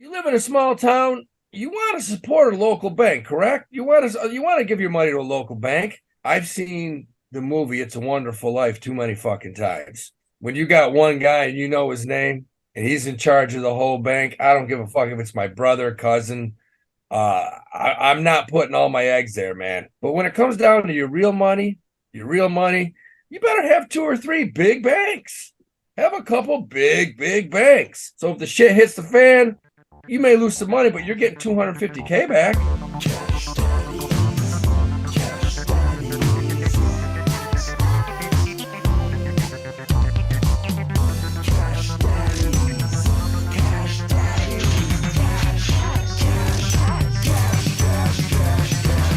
You live in a small town. You want to support a local bank, correct? You want to give your money to a local bank. I've seen the movie "It's a Wonderful Life" too many fucking times. When you got one guy and you know his name and he's in charge of the whole bank, I don't give a fuck if it's my brother, cousin. I'm not putting all my eggs there, man. But when it comes down to your real money, you better have two or three big banks. Have a couple big banks. So if the shit hits the fan, you may lose some money, but you're getting 250K back. Cash Daddies, Cash Daddies, Cash Daddies, Cash Daddies,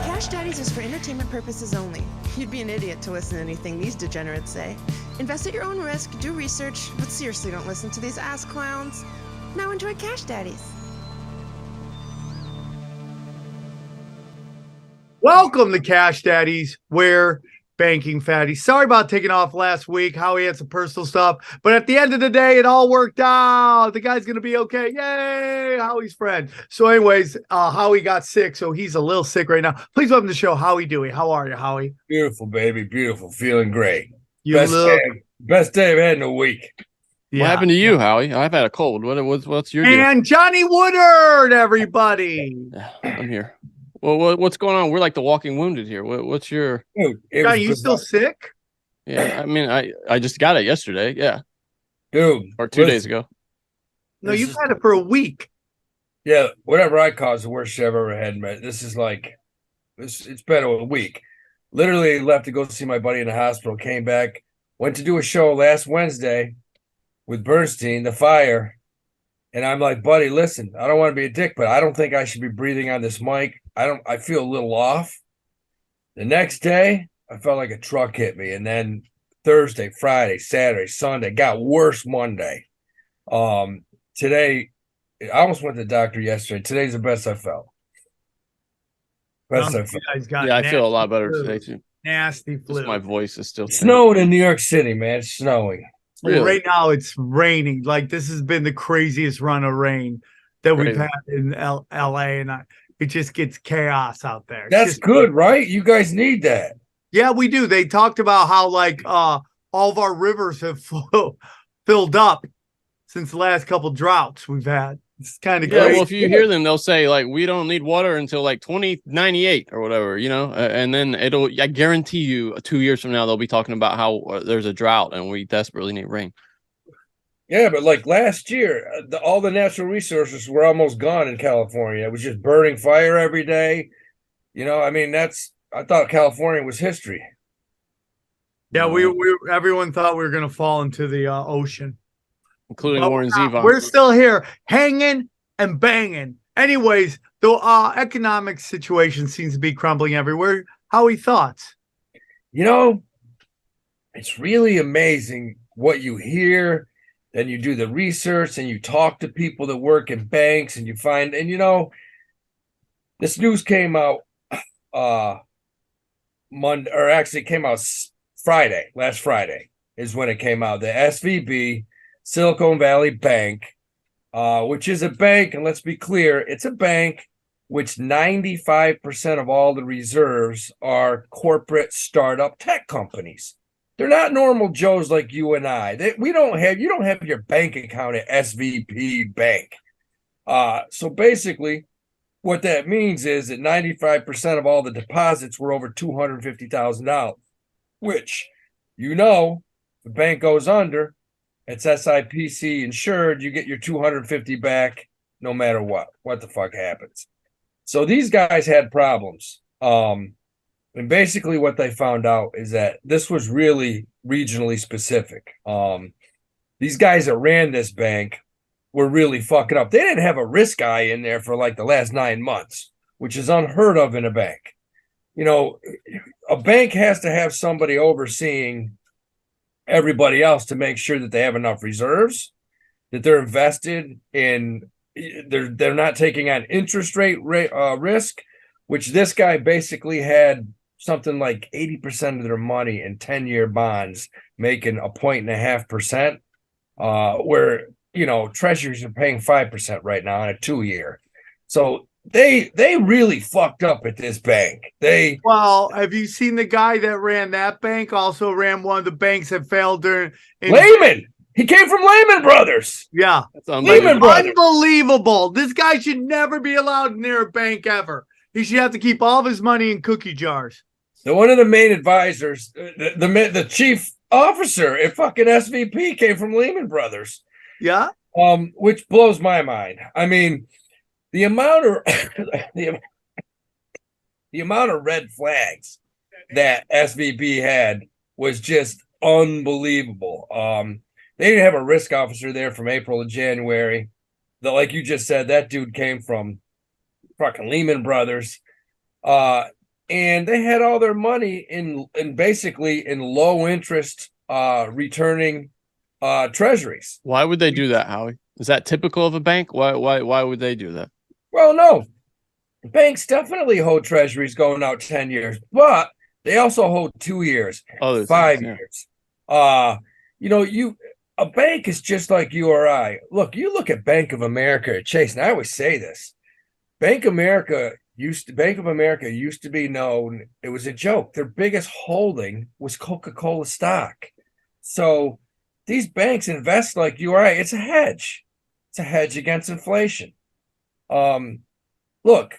Cash Daddies is for entertainment purposes only. You'd be an idiot to listen to anything these degenerates say. Invest at your own risk, do research, but seriously don't listen to these ass clowns. Now enjoy Cash Daddies. Welcome to Cash Daddies, where banking fatties. Sorry about taking off last week. Howie had some personal stuff, but at the end of the day, it all worked out. The guy's gonna be okay. Yay, Howie's friend. So, anyways, Howie got sick, so he's a little sick right now. Please welcome to the show, Howie Dewey. How are you, Howie? Beautiful, baby. Beautiful. Feeling great. You Best look. day I've had in a week. What happened to you, Howie? I've had a cold. What's your deal? And Johnny Woodard, everybody. I'm here. Well, what's going on? We're like the walking wounded here. What's your? Dude, Johnny, you still sick? Yeah, I mean, I just got it yesterday. Yeah, dude, or 2 days ago. No, you've had it for a week. Yeah, whatever I caused, the worst shit I've ever had, man. This is like, it's been a week. Literally left to go see my buddy in the hospital, came back, went to do a show last Wednesday with Bernstein, The Fire. And I'm like, buddy, listen, I don't want to be a dick, but I don't think I should be breathing on this mic. I feel a little off. The next day, I felt like a truck hit me. And then Thursday, Friday, Saturday, Sunday, got worse Monday. Today, I almost went to the doctor yesterday. Today's the best I felt. Best I felt. Yeah, I feel a lot better today too. Nasty flu. Just my voice is still Snowing in New York City, man. It's snowing. Really? Right now, it's raining. Like, this has been the craziest run of rain that we've had in LA, and it just gets chaos out there. That's good, right? You guys need that. Yeah, we do. They talked about how all of our rivers have filled up since the last couple droughts we've had. It's kind of Well, if you hear them, they'll say like we don't need water until like 2098 or whatever, and then I guarantee you 2 years from now they'll be talking about how there's a drought and we desperately need rain. Yeah, but like last year, all the natural resources were almost gone in California. It was just burning fire every day. I mean, I thought California was history. Yeah, everyone thought we were going to fall into the ocean. Including Warren Zevon. We're still here, hanging and banging. Anyways, the economic situation seems to be crumbling everywhere. Howie, thoughts? It's really amazing what you hear. Then you do the research and you talk to people that work in banks and you find, and this news came out Monday, or actually it came out Friday. Last Friday is when it came out. The SVB Silicon Valley Bank, which is a bank, and let's be clear, it's a bank which 95% of all the reserves are corporate startup tech companies. They're not normal Joes like you and I. You don't have your bank account at SVB Bank. So basically, what that means is that 95% of all the deposits were over $250,000, which, the bank goes under, it's SIPC insured, you get your 250 back no matter what the fuck happens. So these guys had problems. And basically what they found out is that this was really regionally specific. These guys that ran this bank were really fucking up. They didn't have a risk guy in there for like the last 9 months, which is unheard of in a bank. A bank has to have somebody overseeing everybody else to make sure that they have enough reserves, that they're invested in, they're not taking on interest rate risk, which this guy basically had something like 80% of their money in 10-year bonds, making 1.5%, where treasuries are paying 5% right now on a 2-year. So they really fucked up at this bank. Well, have you seen the guy that ran that bank? Also ran one of the banks that failed during. Lehman. He came from Lehman Brothers. Yeah, That's Lehman unbelievable. Brothers. unbelievable. This guy should never be allowed near a bank ever. He should have to keep all of his money in cookie jars. So one of the main advisors, the chief officer at fucking SVP came from Lehman Brothers. Yeah. Which blows my mind. I mean, the amount of the amount of red flags that SVB had was just unbelievable. They didn't have a risk officer there from April to January. Like you just said, that dude came from fucking Lehman Brothers. And they had all their money in basically in low interest returning treasuries. Why would they do that, Howie? Is that typical of a bank? Why would they do that? Well, no. Banks definitely hold treasuries going out 10 years, but they also hold 2 years, Other 5 things, years. A bank is just like you or I. Look, you look at Bank of America or Chase, and I always say this. Bank of America used to be known, it was a joke. Their biggest holding was Coca-Cola stock. So these banks invest like you or I. It's a hedge. It's a hedge against inflation. Look,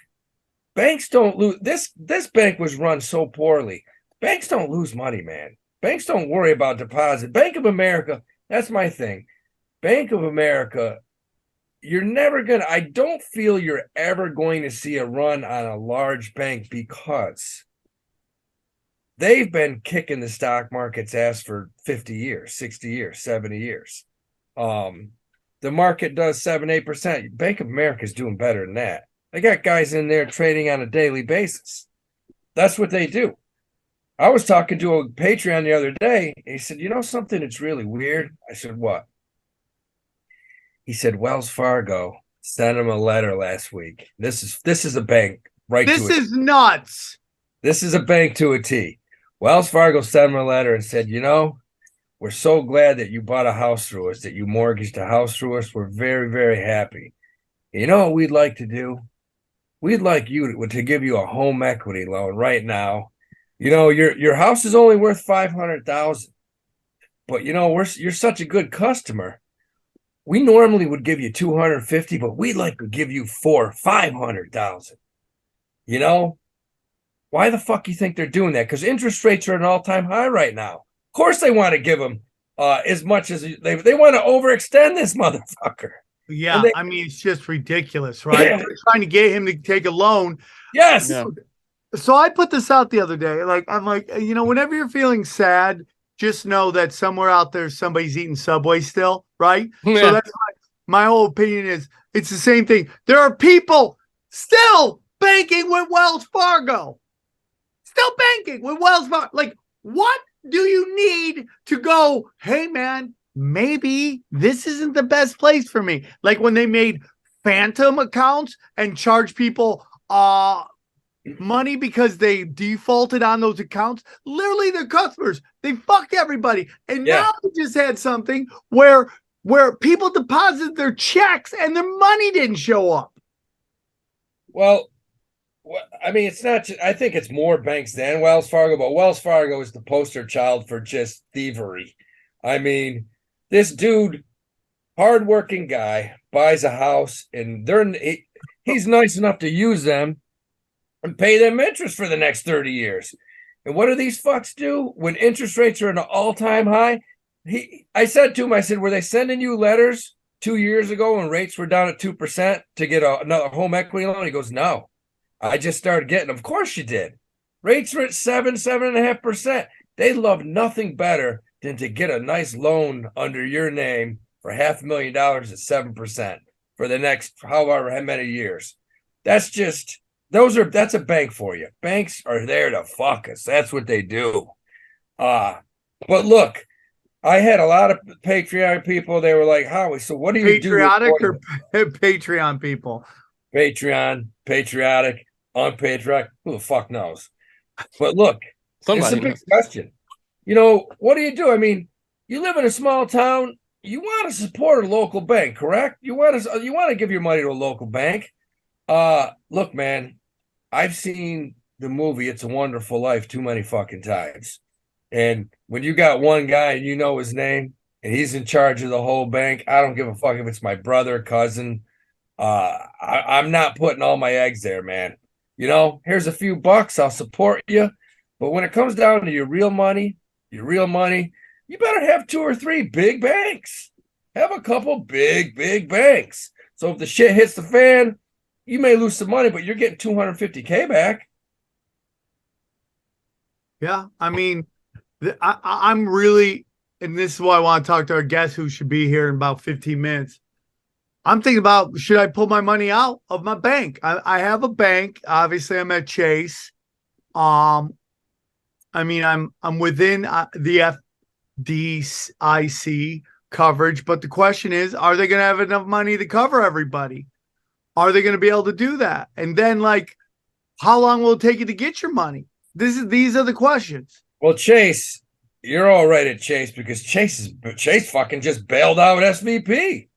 banks don't lose. This bank was run so poorly. Banks don't lose money, man. Banks don't worry about deposit. Bank of America, that's my thing. Bank of America, I don't feel you're ever going to see a run on a large bank because they've been kicking the stock market's ass for 50 years, 60 years, 70 years. The market does 7-8%. Bank of America is doing better than that. They got guys in there trading on a daily basis. That's what they do. I was talking to a Patreon the other day, and he said, something that's really weird? I said, what? He said, Wells Fargo sent him a letter last week. This is a bank, right? This is nuts. This is a bank to a T. Wells Fargo sent him a letter and said, we're so glad that you bought a house through us, that you mortgaged a house through us. We're very, very happy. You know what we'd like to do? We'd like you to give you a home equity loan right now. Your house is only worth $500,000, but you're such a good customer. We normally would give you $250,000, but we'd like to give you $500,000. Why the fuck you think they're doing that? Because interest rates are at an all-time high right now. Of course, they want to give them as much as they want to overextend this motherfucker. Yeah, I mean, it's just ridiculous, right? Yeah. They're trying to get him to take a loan. Yes. Yeah. So I put this out the other day. I'm like, whenever you're feeling sad, just know that somewhere out there somebody's eating Subway still, right? Yeah. So that's my whole opinion is it's the same thing. There are people still banking with Wells Fargo. Still banking with Wells Fargo. Like, what do you need to go, hey, man, maybe this isn't the best place for me? Like when they made phantom accounts and charge people money because they defaulted on those accounts. Literally, their customers, they fuck everybody. And now we just had something where people deposited their checks and their money didn't show up. Well, I mean, it's not. I think it's more banks than Wells Fargo, but Wells Fargo is the poster child for just thievery. I mean, this dude, hardworking guy, buys a house, and he's nice enough to use them and pay them interest for the next 30 years. And what do these fucks do when interest rates are at an all-time high? I said to him, were they sending you letters 2 years ago when rates were down at 2% to get another home equity loan? He goes, no. I just started getting, of course you did. Rates were at 7.5%. They love nothing better than to get a nice loan under your name for $500,000 at 7% for the next however many years. That's a bank for you. Banks are there to fuck us. That's what they do. But look, I had a lot of Patreon people. They were like, Howie, so what do you do? Patriotic or Patreon people? Patreon, patriotic, unpatriotic. Who the fuck knows? But look, it's a big question. What do you do? I mean, you live in a small town. you want to support a local bank, correct? You want to give your money to a local bank. Look, man, I've seen the movie It's a Wonderful Life too many fucking times. And when you got one guy and you know his name and he's in charge of the whole bank, I don't give a fuck if it's my brother, cousin. I'm not putting all my eggs there, man. You know, here's a few bucks, I'll support you. But when it comes down to your real money, you better have 2 or 3 big banks. Have a couple big banks. So if the shit hits the fan, you may lose some money, but you're getting $250K back. Yeah, I mean, I'm really, and this is why I want to talk to our guest who should be here in about 15 minutes. I'm thinking about, should I pull my money out of my bank? I have a bank. Obviously, I'm at Chase. I mean, I'm within the FDIC coverage, but the question is, are they going to have enough money to cover everybody? Are they going to be able to do that? And then, like, how long will it take you to get your money? These are the questions. Well, Chase, you're all right at Chase because Chase fucking just bailed out SVP.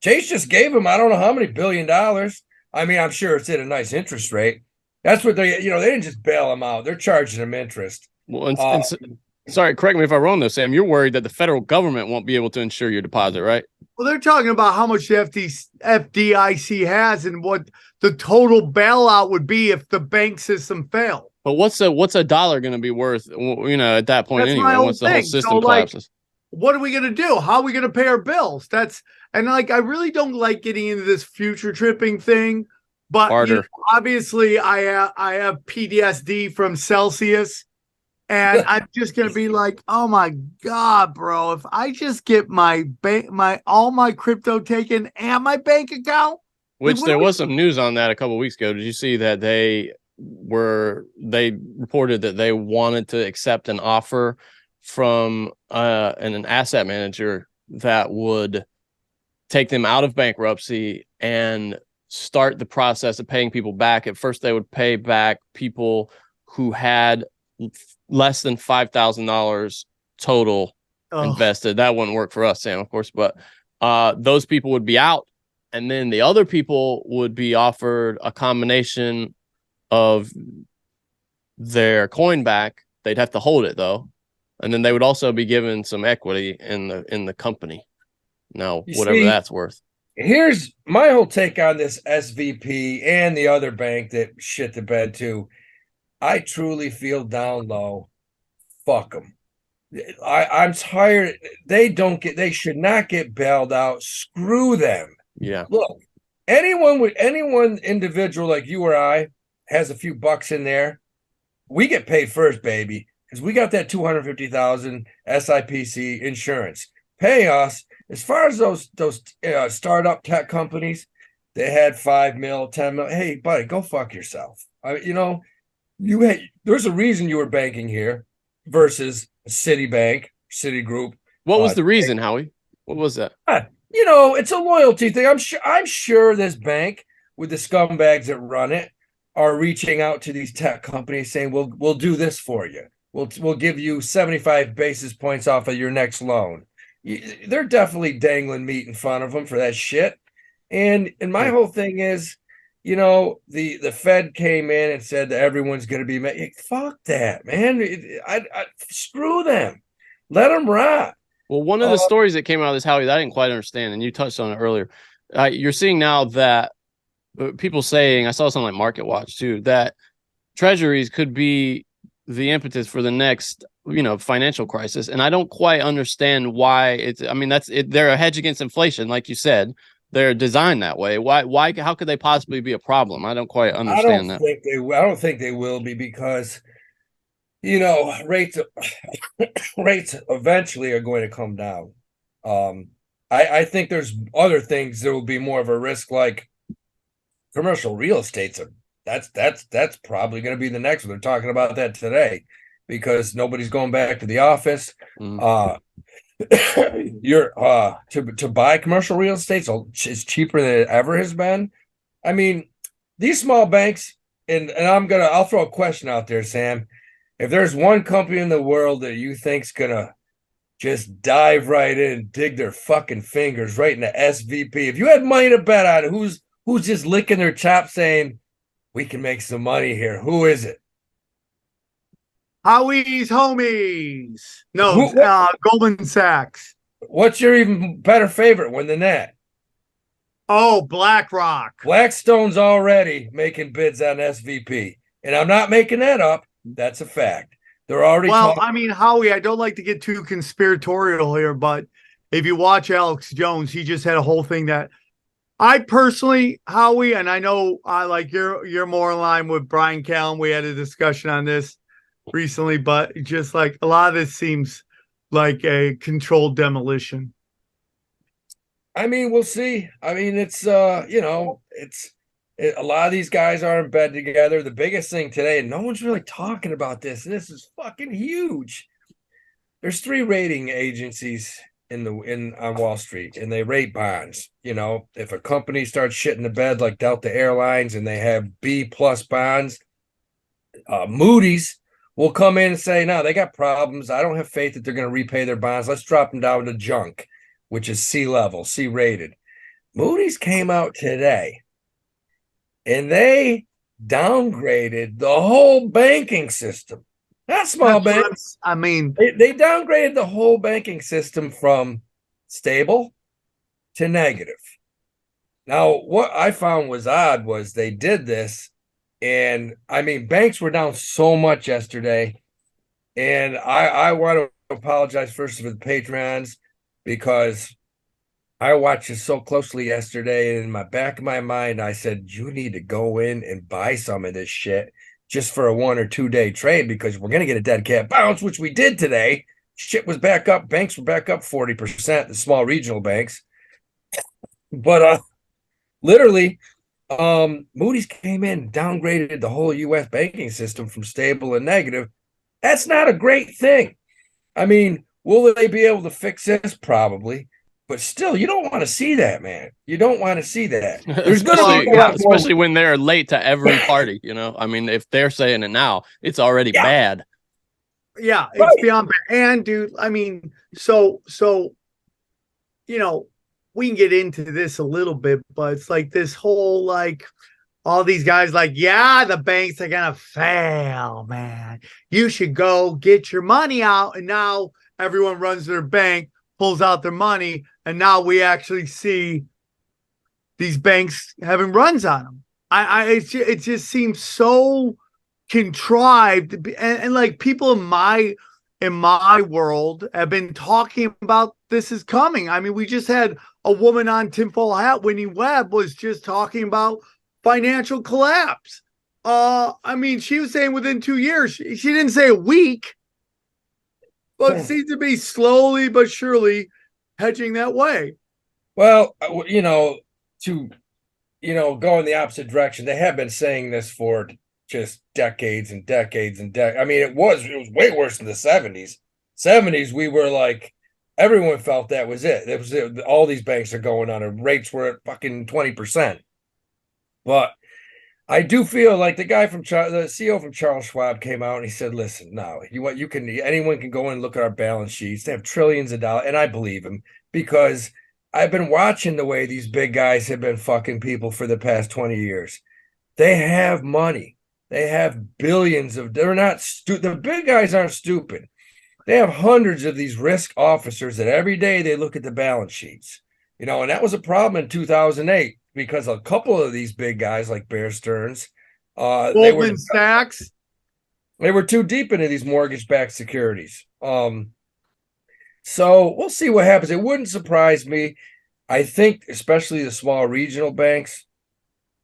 Chase just gave him, I don't know how many $1 billion. I mean, I'm sure it's at a nice interest rate. That's what they didn't just bail him out. They're charging him interest. Well, sorry, correct me if I'm wrong though, Sam. You're worried that the federal government won't be able to insure your deposit, right? Well, they're talking about how much the FDIC has and what the total bailout would be if the bank system failed. But what's a dollar going to be worth? You know, at that point That's anyway, once the whole thing. system So, like, collapses. what are we going to do? How are we going to pay our bills? And like, I really don't like getting into this future tripping thing, but you know, obviously I have PTSD from Celsius, and I'm just going to be like, oh my God, bro, if I just get my all my crypto taken and my bank account, which there was some news on that a couple of weeks ago. Did you see that they reported that they wanted to accept an offer from an asset manager that would take them out of bankruptcy and start the process of paying people back. At first, they would pay back people who had less than $5,000 total invested. That wouldn't work for us, Sam, of course, but those people would be out. And then the other people would be offered a combination of their coin back. They'd have to hold it, though. And then they would also be given some equity in the company. Now, whatever that's worth. Here's my whole take on this SVP and the other bank that shit the bed too. I truly feel down low. Fuck them. I'm tired. They should not get bailed out. Screw them. Yeah. Look, anyone individual like you or I has a few bucks in there. We get paid first, baby, because we got that $250,000 SIPC insurance. Pay us. As far as those startup tech companies, they had 5 mil, 10 mil. Hey, buddy, go fuck yourself. There's a reason you were banking here versus Citibank, Citigroup. What was the reason, Howie? What was that? It's a loyalty thing. I'm sure this bank with the scumbags that run it are reaching out to these tech companies saying, we'll do this for you. We'll give you 75 basis points off of your next loan. They're definitely dangling meat in front of them for that shit. And my whole thing is, the Fed came in and said that everyone's going to be fuck that, man. I screw them. Let them rot. Well, one of the stories that came out of this, Howie, that I didn't quite understand, and you touched on it earlier. You're seeing now that people saying, I saw something like Market Watch too, that treasuries could be the impetus for the next, financial crisis. And I don't quite understand why they're a hedge against inflation. Like you said, they're designed that way. Why, how could they possibly be a problem? I don't quite understand that. I don't think they will be because, rates eventually are going to come down. I think there's other things that will be more of a risk, like commercial real estate. That's probably going to be the next one. They're talking about that today because nobody's going back to the office. You're to buy commercial real estate is cheaper than it ever has been. I mean, these small banks, and I'll throw a question out there, Sam. If there's one company in the world that you think's gonna just dive right in and dig their fucking fingers right in the SVP. If you had money to bet on who's just licking their chops saying, we can make some money here, who is it? Howie's homies. No, What- Goldman Sachs. What's your even better favorite one than that? Oh, BlackRock. Blackstone's already making bids on SVP. And I'm not making that up. That's a fact. They're already Well, talking. I mean, Howie, I don't like to get too conspiratorial here, but if you watch Alex Jones, he just had a whole thing that I personally, Howie, and I know like you're more in line with Brian Callen. We had a discussion on this recently, but just like a lot of this seems like a controlled demolition. I mean, we'll see. I mean, it's a lot of these guys are in bed together. The biggest thing today, and no one's really talking about this, and this is fucking huge. There's 3 rating agencies on Wall Street, and they rate bonds. If a company starts shitting the bed like Delta Airlines and they have B+ bonds, Moodys will come in and say, no, they got problems. I don't have faith that they're going to repay their bonds. Let's drop them down to junk, which is C level, C rated. Moodys came out today and they downgraded the whole banking system. Not small banks. I mean, They downgraded the whole banking system from stable to negative. Now, what I found was odd was they did this, and I mean, banks were down so much yesterday, and I want to apologize first for the Patreons because I watched this so closely yesterday, and in my back of my mind, I said, you need to go in and buy some of this shit just for a 1 or 2 day trade because we're going to get a dead cat bounce, which we did today. Shit was back up. Banks were back up 40%, the small regional banks. But literally, Moody's came in, downgraded the whole U.S. banking system from stable and negative. That's not a great thing. I mean, will they be able to fix this? Probably. But still, you don't want to see that, man. You don't want to see that. There's going to be especially when they're late to every party. I mean, if they're saying it now, it's already bad. Yeah, it's beyond bad. And dude, I mean, so we can get into this a little bit, but it's like this whole like all these guys like, yeah, the banks are gonna fail, man. You should go get your money out. And now everyone runs their bank, pulls out their money, and now we actually see these banks having runs on them. It just seems so contrived, and like people in my world have been talking about this is coming. I mean, we just had a woman on Tinfoil Hat, Whitney Webb, was just talking about financial collapse. I mean, she was saying within 2 years. She didn't say a week, but it seems to be slowly but surely hedging that way. Well, go in the opposite direction. They have been saying this for just decades and decades and decades. I mean, it was way worse in the 70s. 70s, we were like, everyone felt that was it. It was all these banks are going on, and rates were at fucking 20%. But I do feel like the guy from the CEO from Charles Schwab came out and he said, listen, no, anyone can go in and look at our balance sheets. They have trillions of dollars. And I believe him because I've been watching the way these big guys have been fucking people for the past 20 years. They have money. They have billions they're not the big guys aren't stupid. They have hundreds of these risk officers that every day they look at the balance sheets, and that was a problem in 2008 because a couple of these big guys like Bear Stearns, Goldman Sachs, they were too deep into these mortgage-backed securities. So we'll see what happens. It wouldn't surprise me. I think, especially the small regional banks,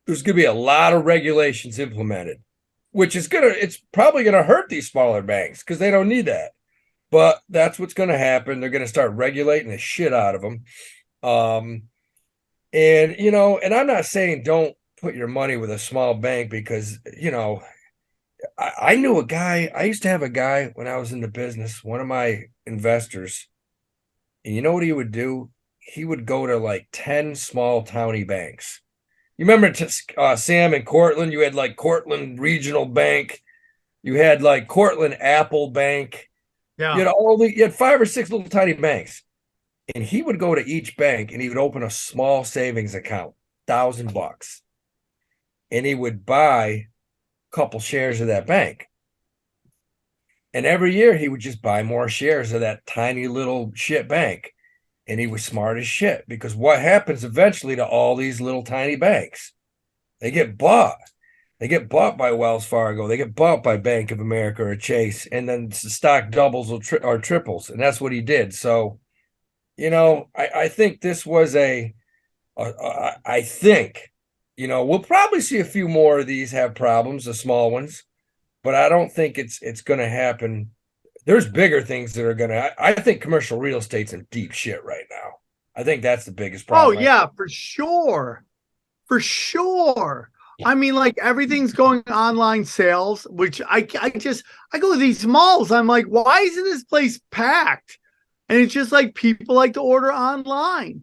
there's going to be a lot of regulations implemented, which is it's probably going to hurt these smaller banks because they don't need that. But that's what's going to happen. They're going to start regulating the shit out of them. And I'm not saying don't put your money with a small bank because, I knew a guy. I used to have a guy when I was in the business, one of my investors. And you know what he would do? He would go to like 10 small towny banks. You remember Sam in Cortland? You had like Cortland Regional Bank. You had like Cortland Apple Bank. Yeah. You had 5 or 6 little tiny banks, and he would go to each bank and he would open a small savings account, $1,000, and he would buy a couple shares of that bank. And every year he would just buy more shares of that tiny little shit bank. And he was smart as shit, because what happens eventually to all these little tiny banks? They get bought. They get bought by Wells Fargo. They get bought by Bank of America or Chase, and then the stock doubles or triples. And that's what he did. So, I think this was I think, we'll probably see a few more of these have problems, the small ones, but I don't think it's going to happen. There's bigger things that are going to, I think commercial real estate's in deep shit right now. I think that's the biggest problem. Oh, yeah, for sure. For sure. I mean, like, everything's going online sales, which I go to these malls. I'm like, why isn't this place packed? And it's just like people like to order online.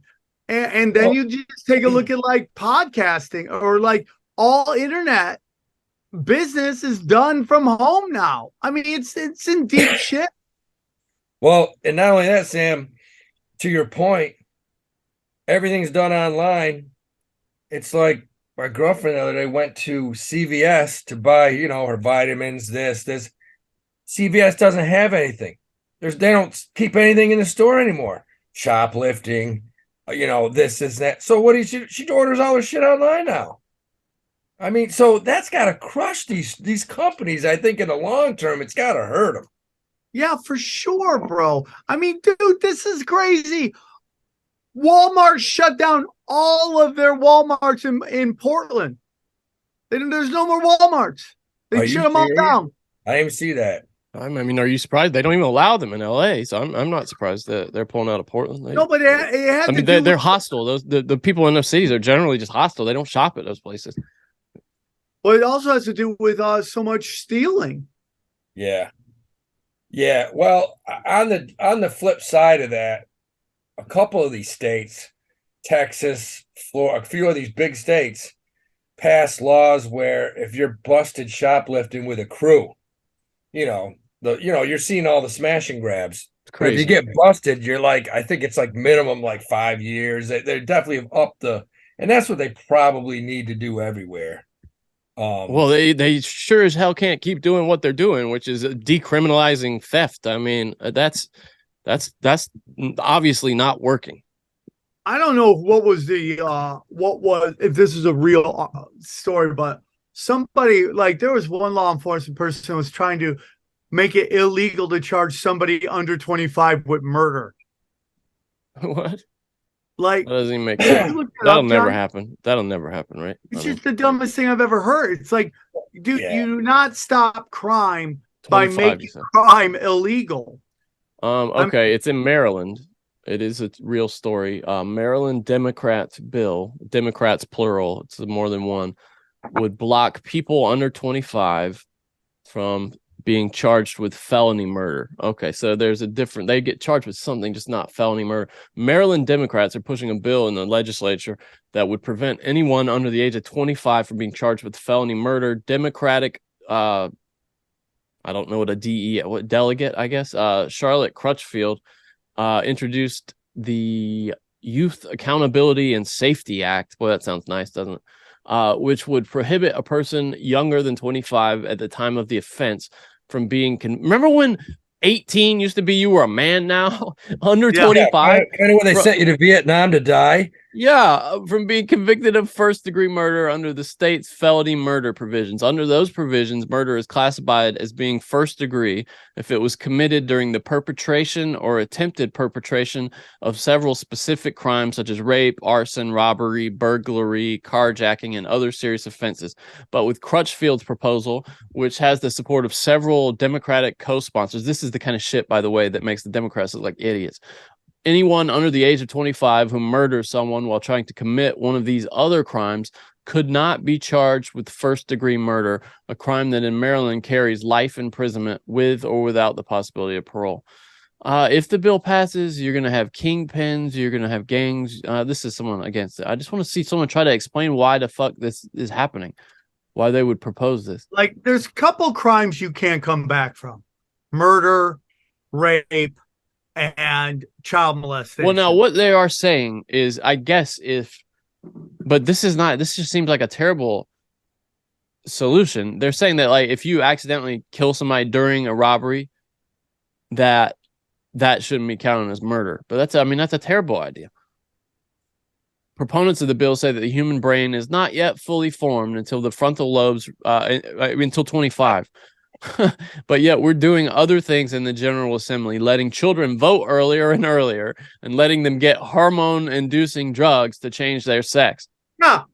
And then you just take a look at like podcasting, or like all internet business is done from home now. I mean, it's in deep shit. Well, and not only that, Sam, to your point, everything's done online. It's like my girlfriend the other day went to CVS to buy, her vitamins, this. CVS doesn't have anything. They don't keep anything in the store anymore. Shoplifting, this, that. So what she orders all her shit online now. I mean, so that's got to crush these companies. I think in the long term, it's got to hurt them. Yeah, for sure, bro. I mean, dude, this is crazy. Walmart shut down all of their Walmarts in Portland. There's no more Walmarts. They shut them all down. I didn't even see that. I mean, are you surprised? They don't even allow them in LA, so I'm not surprised that they're pulling out of Portland. No, but they're hostile. The people in those cities are generally just hostile. They don't shop at those places. Well, it also has to do with so much stealing. Yeah. Well, on the flip side of that, a couple of these states, Texas, Florida, a few of these big states passed laws where if you're busted shoplifting with a crew, you're seeing all the smash and grabs. It's crazy. If you get busted, you're like, I think it's like minimum like 5 years. They definitely have upped and that's what they probably need to do everywhere. Well, they sure as hell can't keep doing what they're doing, which is decriminalizing theft. I mean, that's obviously not working. I don't know if this is a real story, but somebody, like, there was one law enforcement person who was trying to make it illegal to charge somebody under 25 with murder. What? Like, that doesn't even make sense. That'll never happen. That'll never happen, right? It's just the dumbest thing I've ever heard. It's like, dude, you do not stop crime by making crime illegal. Okay, it's in Maryland. It is a real story. Maryland Democrats bill, Democrats plural, it's more than one, would block people under 25 from being charged with felony murder. Okay, so there's they get charged with something, just not felony murder. Maryland Democrats are pushing a bill in the legislature that would prevent anyone under the age of 25 from being charged with felony murder. Democratic, I don't know what delegate, I guess, Charlotte Crutchfield introduced the Youth Accountability and Safety Act. Boy, that sounds nice, doesn't it? Which would prohibit a person younger than 25 at the time of the offense from being remember when 18 used to be you were a man now? Under 25? Kind of when they sent you to Vietnam to die? Yeah, from being convicted of first-degree murder under the state's felony murder provisions. Under those provisions, murder is classified as being first-degree if it was committed during the perpetration or attempted perpetration of several specific crimes such as rape, arson, robbery, burglary, carjacking, and other serious offenses. But with Crutchfield's proposal, which has the support of several Democratic co-sponsors, this is the kind of shit, by the way, that makes the Democrats look like idiots. Anyone under the age of 25 who murders someone while trying to commit one of these other crimes could not be charged with first-degree murder, a crime that in Maryland carries life imprisonment with or without the possibility of parole. If the bill passes, you're going to have kingpins, you're going to have gangs. This is someone against it. I just want to see someone try to explain why the fuck this is happening, why they would propose this. Like, there's a couple crimes you can't come back from. Murder, rape, and child molestation. Well, now what they are saying is, I guess but this just seems like a terrible solution. They're saying that like if you accidentally kill somebody during a robbery, that shouldn't be counted as murder. But that's a terrible idea. Proponents of the bill say that the human brain is not yet fully formed until the frontal lobes until 25. But yet we're doing other things in the General Assembly, letting children vote earlier and earlier and letting them get hormone-inducing drugs to change their sex. No,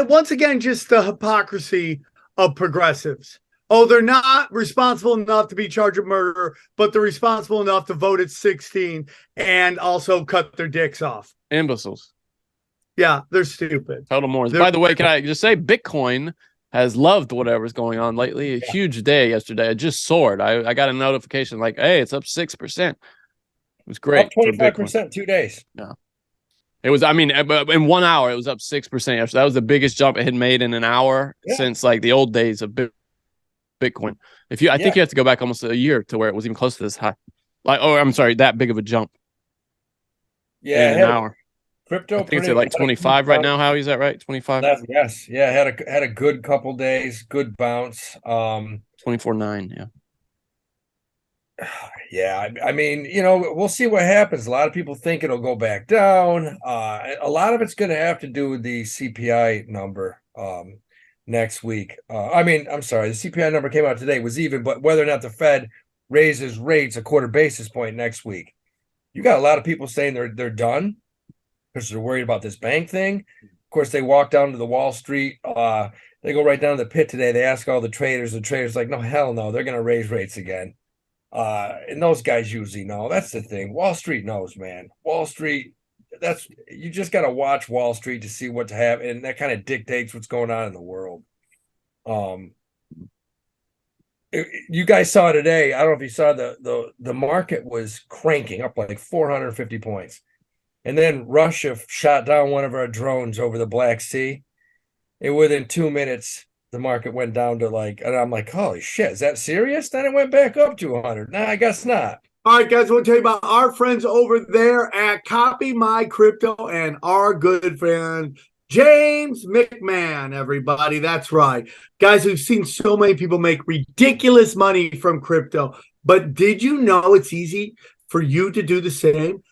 once again, just the hypocrisy of progressives. Oh, they're not responsible enough to be charged with murder, but they're responsible enough to vote at 16 and also cut their dicks off. Imbeciles. Yeah, they're stupid. Total Morons. By the way, can I just say Bitcoin has loved whatever's going on lately. A huge day yesterday. It just soared. I got a notification like, hey, it's up 6%. It was great. Up 25% 2 days. Yeah. It was, in 1 hour, it was up 6% yesterday. That was the biggest jump it had made in an hour since like the old days of Bitcoin. I think you have to go back almost a year to where it was even close to this high. That big of a jump. Yeah. In an hour. Crypto, I think it's at like 25 right now. Howie, is that right? 25? Yes. Yeah. Had a good couple days, good bounce. 24.9. Yeah. Yeah. We'll see what happens. A lot of people think it'll go back down. A lot of it's going to have to do with the CPI number next week. I'm sorry. The CPI number came out today, was even, but whether or not the Fed raises rates a quarter basis point next week, you got a lot of people saying they're done, because they're worried about this bank thing. Of course, they walk down to the Wall Street. They go right down to the pit today. They ask all the traders. The traders like, no, hell no. They're going to raise rates again. And those guys usually know. That's the thing. Wall Street knows, man. Wall Street, you just got to watch Wall Street to see what to have. And that kind of dictates what's going on in the world. You guys saw today. I don't know if you saw the market was cranking up like 450 points. And then Russia shot down one of our drones over the Black Sea. And within 2 minutes, the market went down to and I'm like, holy shit, is that serious? Then it went back up to 100. Nah, I guess not. All right, guys, I want to tell you about our friends over there at Copy My Crypto and our good friend, James McMahon, everybody. That's right. Guys, we've seen so many people make ridiculous money from crypto. But did you know it's easy for you to do the same?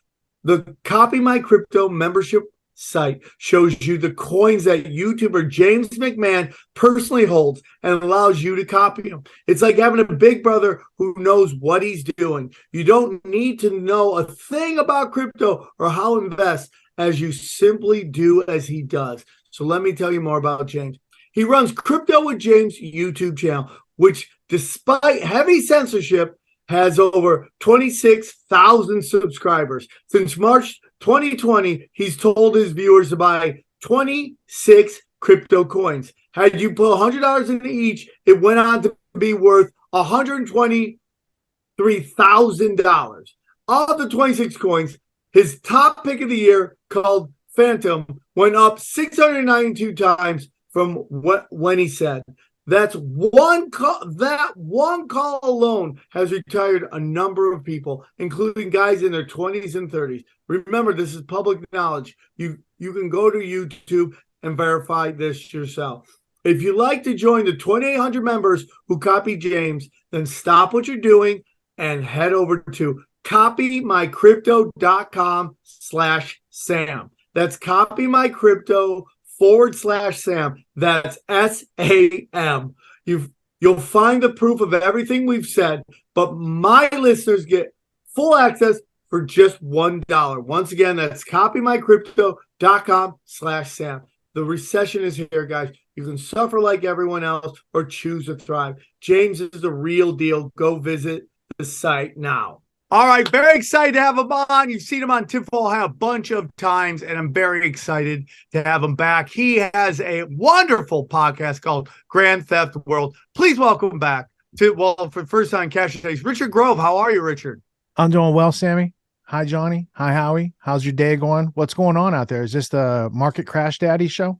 The Copy My Crypto membership site shows you the coins that YouTuber James McMahon personally holds and allows you to copy them. It's like having a big brother who knows what he's doing. You don't need to know a thing about crypto or how to invest, as you simply do as he does. So let me tell you more about James. He runs Crypto with James YouTube channel, which despite heavy censorship has over 26,000 subscribers. Since March 2020, he's told his viewers to buy 26 crypto coins. Had you put $100 into each, it went on to be worth $123,000. Of the 26 coins, his top pick of the year, called Phantom, went up 692 times from when he said. That's one call. That one call alone has retired a number of people, including guys in their 20s and 30s. Remember, this is public knowledge. You can go to YouTube and verify this yourself. If you'd like to join the 2,800 members who copy James, then stop what you're doing and head over to copymycrypto.com/Sam. That's copymycrypto.com/Sam. That's SAM. You'll find the proof of everything we've said, but my listeners get full access for just $1. Once again, that's copymycrypto.com/Sam. The recession is here, guys. You can suffer like everyone else or choose to thrive. James is the real deal. Go visit the site now. All right, very excited to have him on. You've seen him on Tinfoil Hat a bunch of times, and I'm very excited to have him back. He has a wonderful podcast called Grand Theft World. Please welcome back for the first time, Cash Daddies, Richard Grove. How are you, Richard? I'm doing well, Sammy. Hi, Johnny. Hi, Howie. How's your day going? What's going on out there? Is this the Market Crash Daddy show?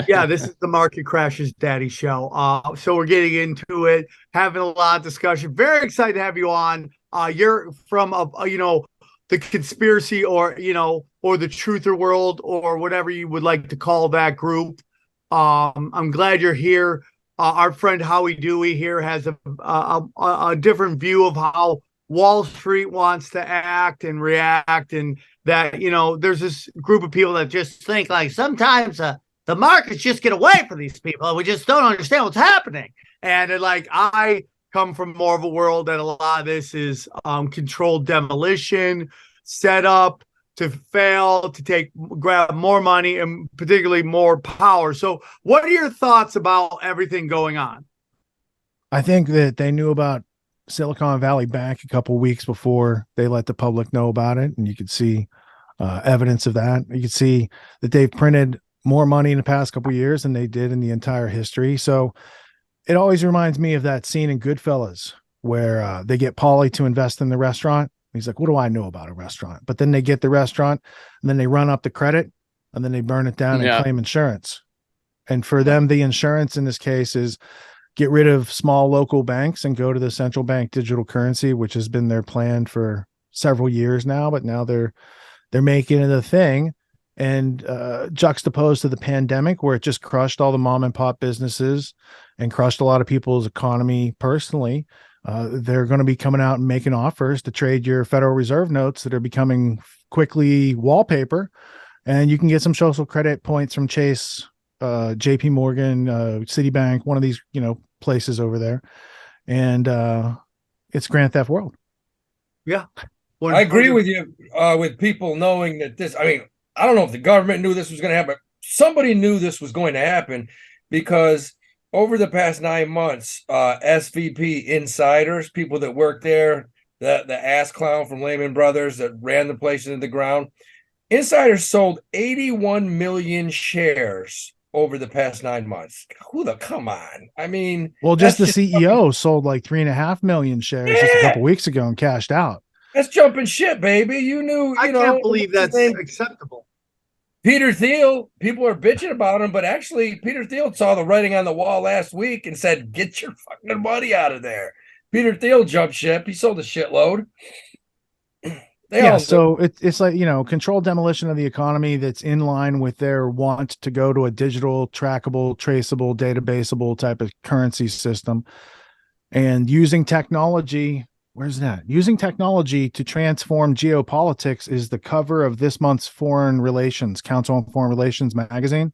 Yeah, this is the Market Crashes Daddy show. So we're getting into it, having a lot of discussion. Very excited to have you on. you're from the conspiracy or the truther world or whatever you would like to call that group. I'm glad you're here. Our friend Howie Dewey here has a different view of how Wall Street wants to act and react, and that there's this group of people that just think like sometimes the markets just get away from these people and we just don't understand what's happening. And I come from more of a world that a lot of this is controlled demolition, set up to fail, to grab more money and particularly more power. So what are your thoughts about everything going on? I think that they knew about Silicon Valley Bank a couple of weeks before they let the public know about it. And you could see evidence of that. You could see that they've printed more money in the past couple of years than they did in the entire history. So it always reminds me of that scene in Goodfellas where they get Paulie to invest in the restaurant. He's like, what do I know about a restaurant? But then they get the restaurant and then they run up the credit and then they burn it down and claim insurance. And for them, the insurance in this case is get rid of small local banks and go to the central bank digital currency, which has been their plan for several years now. But now they're making it a thing. And juxtaposed to the pandemic, where it just crushed all the mom and pop businesses and crushed a lot of people's economy personally, they're going to be coming out and making offers to trade your Federal Reserve notes that are becoming quickly wallpaper. And you can get some social credit points from Chase, JP Morgan, Citibank, one of these, places over there. And it's Grand Theft World. Yeah. I agree with you with people knowing that this, I don't know if the government knew this was going to happen. Somebody knew this was going to happen because over the past 9 months, SVP insiders, people that work there, the ass clown from Lehman Brothers that ran the place into the ground, insiders sold 81 million shares over the past 9 months. Come on. Well, just the CEO sold like 3.5 million shares just a couple weeks ago and cashed out. That's jumping shit, baby. You knew. I can't believe that's acceptable. Peter Thiel, people are bitching about him, but actually Peter Thiel saw the writing on the wall last week and said, get your fucking money out of there. Peter Thiel jumped ship. He sold a shitload. So it's like, controlled demolition of the economy that's in line with their want to go to a digital, trackable, traceable, databaseable type of currency system. And using technology, where's that? Using technology to transform geopolitics is the cover of this month's Council on Foreign Relations magazine.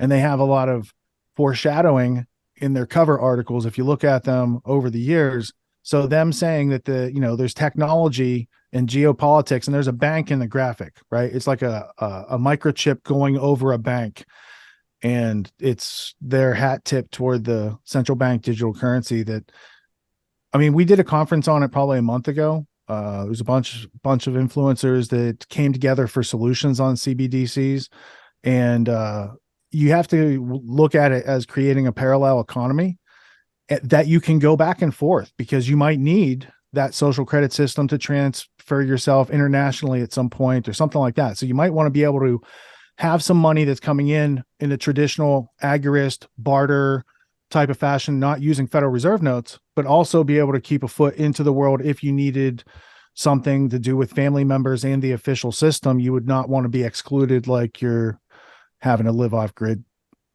And they have a lot of foreshadowing in their cover articles if you look at them over the years. So them saying that there's technology and geopolitics, and there's a bank in the graphic, right? It's like a microchip going over a bank, and it's their hat tip toward the central bank digital currency that, we did a conference on it probably a month ago. There was a bunch of influencers that came together for solutions on CBDCs. And you have to look at it as creating a parallel economy that you can go back and forth, because you might need that social credit system to transfer yourself internationally at some point or something like that. So you might want to be able to have some money that's coming in a traditional agorist barter type of fashion, not using Federal Reserve notes, but also be able to keep a foot into the world if you needed something to do with family members and the official system. You would not want to be excluded like you're having to live off grid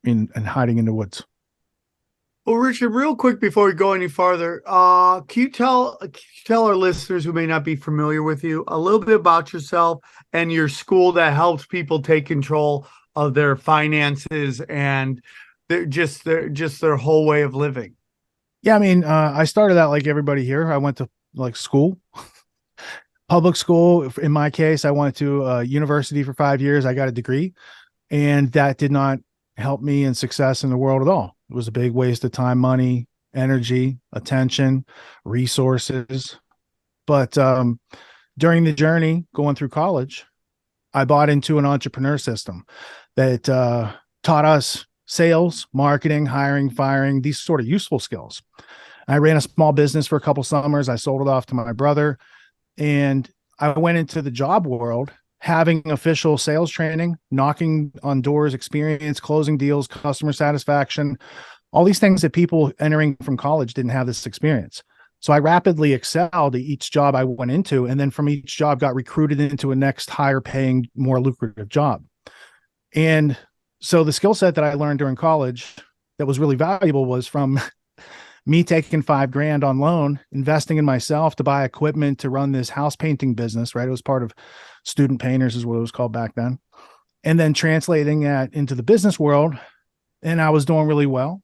and hiding in the woods. Well, Richard, real quick before we go any farther, can you tell our listeners who may not be familiar with you a little bit about yourself and your school that helps people take control of their finances and their whole way of living? Yeah, I started out like everybody here. I went to school, public school. In my case, I went to university for 5 years. I got a degree, and that did not help me in success in the world at all. It was a big waste of time, money, energy, attention, resources. But during the journey going through college, I bought into an entrepreneur system that taught us sales, marketing, hiring, firing, these sort of useful skills. I ran a small business for a couple summers. I sold it off to my brother, and I went into the job world having official sales training, knocking on doors, experience, closing deals, customer satisfaction, all these things that people entering from college didn't have this experience. So I rapidly excelled at each job I went into, and then from each job got recruited into a next higher paying, more lucrative job. And so the skill set that I learned during college that was really valuable was from me taking $5,000 on loan, investing in myself to buy equipment to run this house painting business, right? It was part of student painters is what it was called back then. And then translating that into the business world. And I was doing really well.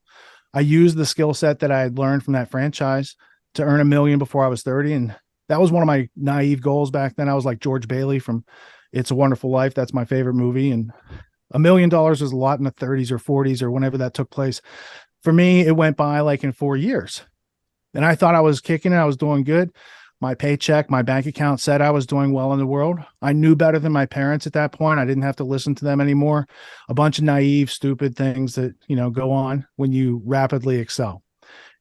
I used the skill set that I had learned from that franchise to earn $1 million before I was 30. And that was one of my naive goals back then. I was like George Bailey from It's a Wonderful Life. That's my favorite movie. And $1 million was a lot in the 30s or 40s or whenever that took place. For me, it went by like in 4 years. And I thought I was kicking it. I was doing good. My paycheck, my bank account said I was doing well in the world. I knew better than my parents at that point. I didn't have to listen to them anymore. A bunch of naive, stupid things that, go on when you rapidly excel.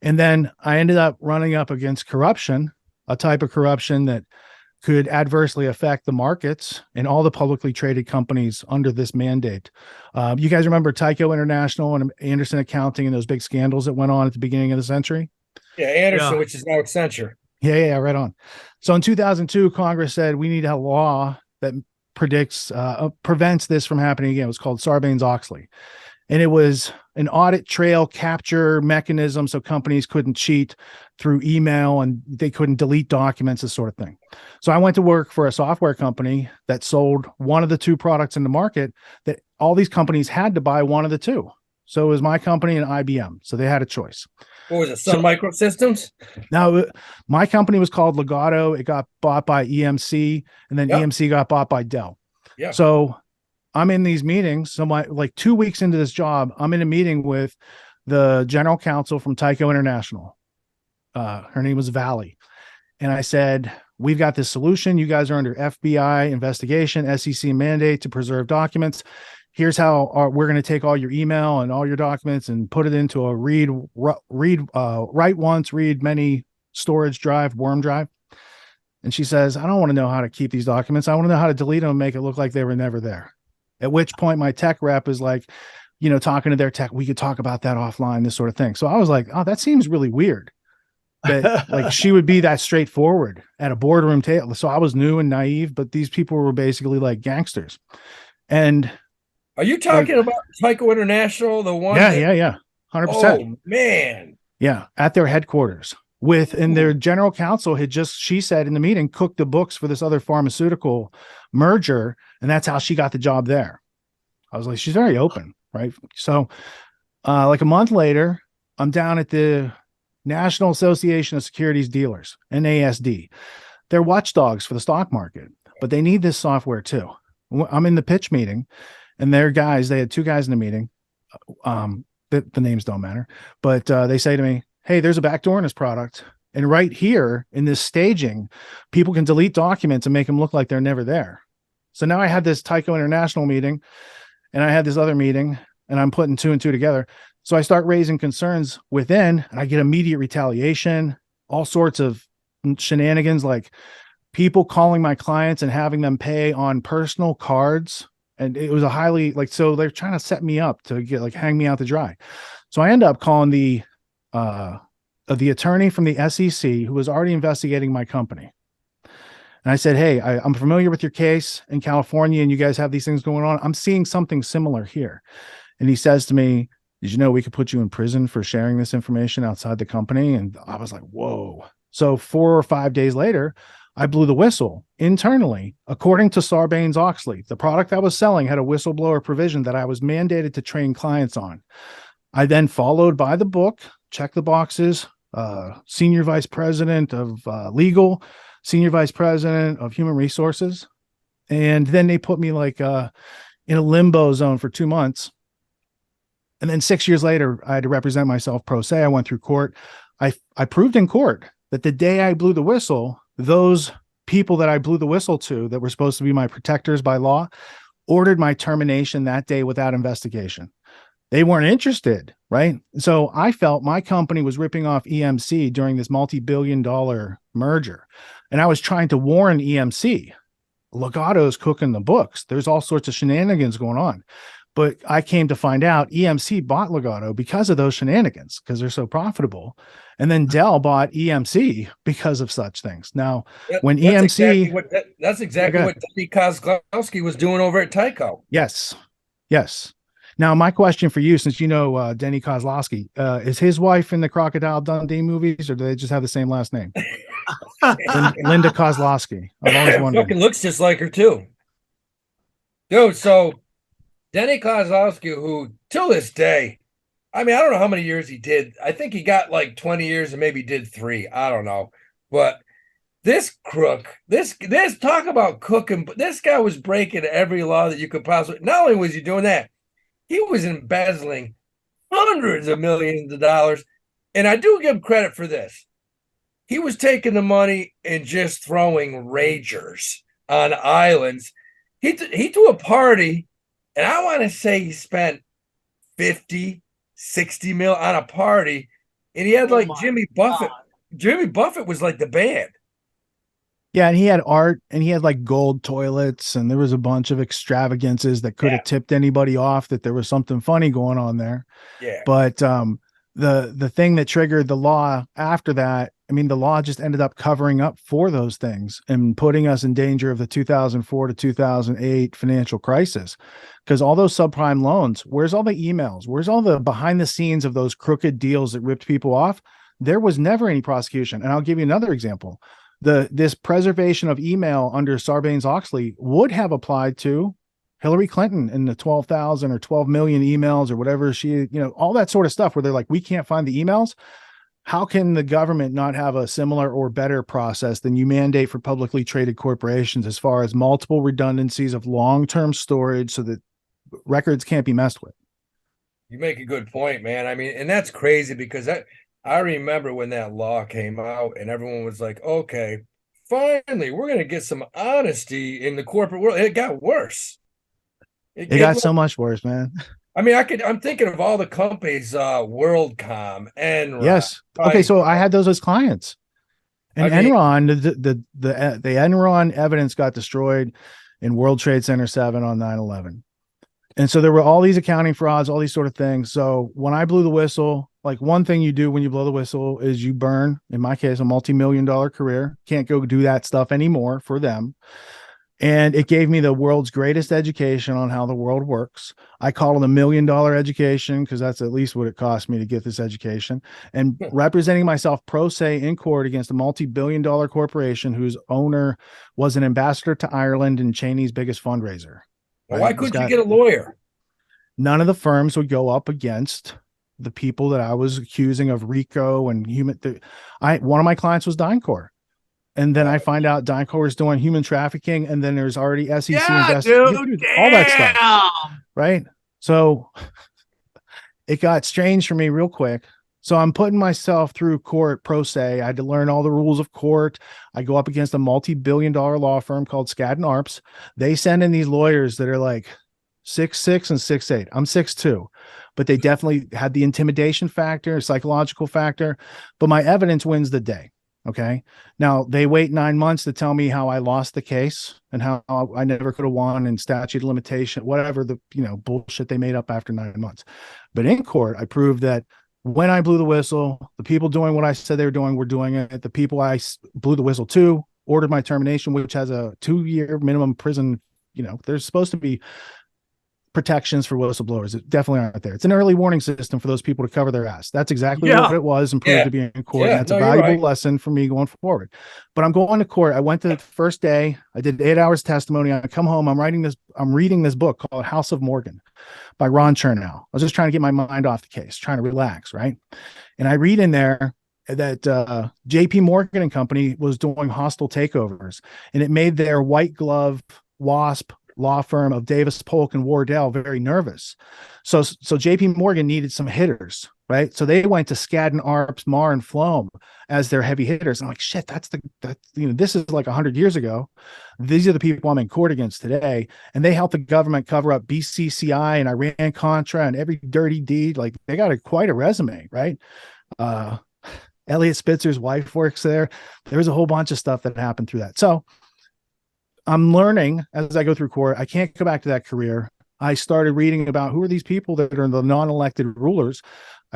And then I ended up running up against corruption, a type of corruption that could adversely affect the markets and all the publicly traded companies under this mandate. You guys remember Tyco International and Anderson Accounting and those big scandals that went on at the beginning of the century? Yeah, Anderson, which is now Accenture. Yeah, right on. So in 2002, Congress said we need a law that prevents this from happening again. It was called Sarbanes-Oxley. And it was an audit trail capture mechanism so companies couldn't cheat through email and they couldn't delete documents, this sort of thing. So I went to work for a software company that sold one of the two products in the market that all these companies had to buy one of the two. So it was my company and IBM. So they had a choice. What was it, Sun Microsystems? Now, my company was called Legato. It got bought by EMC, and then EMC got bought by Dell. Yeah. So I'm in these meetings. So like 2 weeks into this job, I'm in a meeting with the general counsel from Tyco International. Her name was Valley. And I said, we've got this solution. You guys are under FBI investigation, SEC mandate to preserve documents. Here's how we're going to take all your email and all your documents and put it into a write once, read many storage drive, worm drive. And she says, I don't want to know how to keep these documents. I want to know how to delete them and make it look like they were never there. At which point my tech rep is like, talking to their tech, we could talk about that offline, this sort of thing. So I was like, oh, that seems really weird that like she would be that straightforward at a boardroom table. So I was new and naive, but these people were basically like gangsters. And are you talking about Tyco International, the one? Yeah. 100%. Oh, man. Yeah. At their headquarters and their general counsel had she said in the meeting, cooked the books for this other pharmaceutical merger. And that's how she got the job there. I was like, she's very open. Right. So like a month later, I'm down at the National Association of Securities Dealers, NASD. They're watchdogs for the stock market, but they need this software too. I'm in the pitch meeting. And their guys, they had two guys in the meeting. The names don't matter, but they say to me, hey, there's a backdoor in this product. And right here in this staging, people can delete documents and make them look like they're never there. So now I had this Tyco International meeting and I had this other meeting and I'm putting two and two together. So I start raising concerns within and I get immediate retaliation, all sorts of shenanigans, like people calling my clients and having them pay on personal cards. And it was a highly so they're trying to set me up to get hang me out to dry. So I end up calling the attorney from the SEC who was already investigating my company. And I said, hey, I'm familiar with your case in California and you guys have these things going on. I'm seeing something similar here. And he says to me, did you know we could put you in prison for sharing this information outside the company? And I was like, whoa. So 4 or 5 days later, I blew the whistle internally. According to Sarbanes-Oxley, the product I was selling had a whistleblower provision that I was mandated to train clients on. I then followed by the book, checked the boxes, senior vice president of legal, senior vice president of human resources. And then they put me in a limbo zone for 2 months. And then 6 years later, I had to represent myself pro se. I went through court. I proved in court that the day I blew the whistle, those people that I blew the whistle to that were supposed to be my protectors by law ordered my termination that day without investigation. They weren't interested, right? So I felt my company was ripping off EMC during this multi-billion-dollar merger. And I was trying to warn EMC, Legato's cooking the books. There's all sorts of shenanigans going on. But I came to find out EMC bought Legato because of those shenanigans, because they're so profitable. And then Dell bought EMC because of such things. Now, when EMC, that's exactly what Danny Kozlowski was doing over at Tyco. yes. Now, my question for you, since you know Denny Kozlowski, is his wife in the Crocodile Dundee movies, or do they just have the same last name? Linda Kozlowski. I've always wondered. Fucking looks just like her too, dude. So Denny Kozlowski, who till this day, I mean, I don't know how many years he did. I think he got like 20 years and maybe did 3. I don't know, but this crook, this talk about cooking. But this guy was breaking every law that you could possibly. Not only was he doing that, he was embezzling hundreds of millions of dollars. And I do give him credit for this. He was taking the money and just throwing ragers on islands. He threw a party, and I want to say he spent 50, 60 mil on a party. And he had like Jimmy Buffett. Jimmy Buffett was like the band. Yeah, and he had art, and he had like gold toilets, and there was a bunch of extravagances that could have tipped anybody off that there was something funny going on there. Yeah. But the thing that triggered the law after that, I mean, the law just ended up covering up for those things and putting us in danger of the 2004 to 2008 financial crisis. Because all those subprime loans, where's all the emails? Where's all the behind the scenes of those crooked deals that ripped people off? There was never any prosecution. And I'll give you another example. This preservation of email under Sarbanes-Oxley would have applied to Hillary Clinton in the 12,000 or 12 million emails or whatever all that sort of stuff where they're like, we can't find the emails. How can the government not have a similar or better process than you mandate for publicly traded corporations as far as multiple redundancies of long-term storage so that records can't be messed with? You make a good point, man. I mean, and that's crazy because I remember when that law came out and everyone was like, okay, finally, we're going to get some honesty in the corporate world. It got worse. It got so much worse, man. I mean, I'm thinking of all the companies, WorldCom, and yes. Okay. So I had those as clients, and Enron, the Enron evidence got destroyed in World Trade Center 7 on 9/11. And so there were all these accounting frauds, all these sort of things. So when I blew the whistle, like one thing you do when you blow the whistle is you burn, in my case, a multi-million-dollar career. Can't go do that stuff anymore for them. And it gave me the world's greatest education on how the world works. I call it $1 million education because that's at least what it cost me to get this education. And representing myself pro se in court against a multi-billion-dollar corporation whose owner was an ambassador to Ireland and Cheney's biggest fundraiser. Well, why couldn't you get a lawyer? None of the firms would go up against the people that I was accusing of RICO and one of my clients was DynCorp. And then I find out DynCorp is doing human trafficking, and then there's already SEC investigation, all that stuff. Right. So it got strange for me real quick. So I'm putting myself through court pro se. I had to learn all the rules of court. I go up against a multi-billion-dollar law firm called Skadden Arps. They send in these lawyers that are like 6'6" and 6'8". I'm 6'2", but they definitely had the intimidation factor, psychological factor. But my evidence wins the day. Okay. Now they wait 9 months to tell me how I lost the case and how I never could have won and statute of limitation, whatever the bullshit they made up after 9 months. But in court, I proved that when I blew the whistle, the people doing what I said they were doing it. The people I blew the whistle to ordered my termination, which has a 2-year minimum prison. There's supposed to be protections for whistleblowers. It definitely aren't there. It's an early warning system for those people to cover their ass. That's exactly what it was and proved to be in court. And that's a valuable lesson for me going forward. But I'm going to court. I went to the first day. I did 8 hours testimony. I come home. I'm reading this book called House of Morgan by Ron Chernow. I was just trying to get my mind off the case, trying to relax. Right. And I read in there that JP Morgan and Company was doing hostile takeovers, and it made their white glove WASP law firm of Davis Polk and Wardell very nervous. So JP Morgan needed some hitters, right? So they went to Skadden Arps, Marr and Floam as their heavy hitters. I'm like, shit, this is like 100 years ago. These are the people I'm in court against today. And they helped the government cover up BCCI and Iran Contra and every dirty deed. Like they got quite a resume, right? Elliot Spitzer's wife works there. There was a whole bunch of stuff that happened through that. So I'm learning as I go through court. I can't go back to that career. I started reading about who are these people that are the non-elected rulers.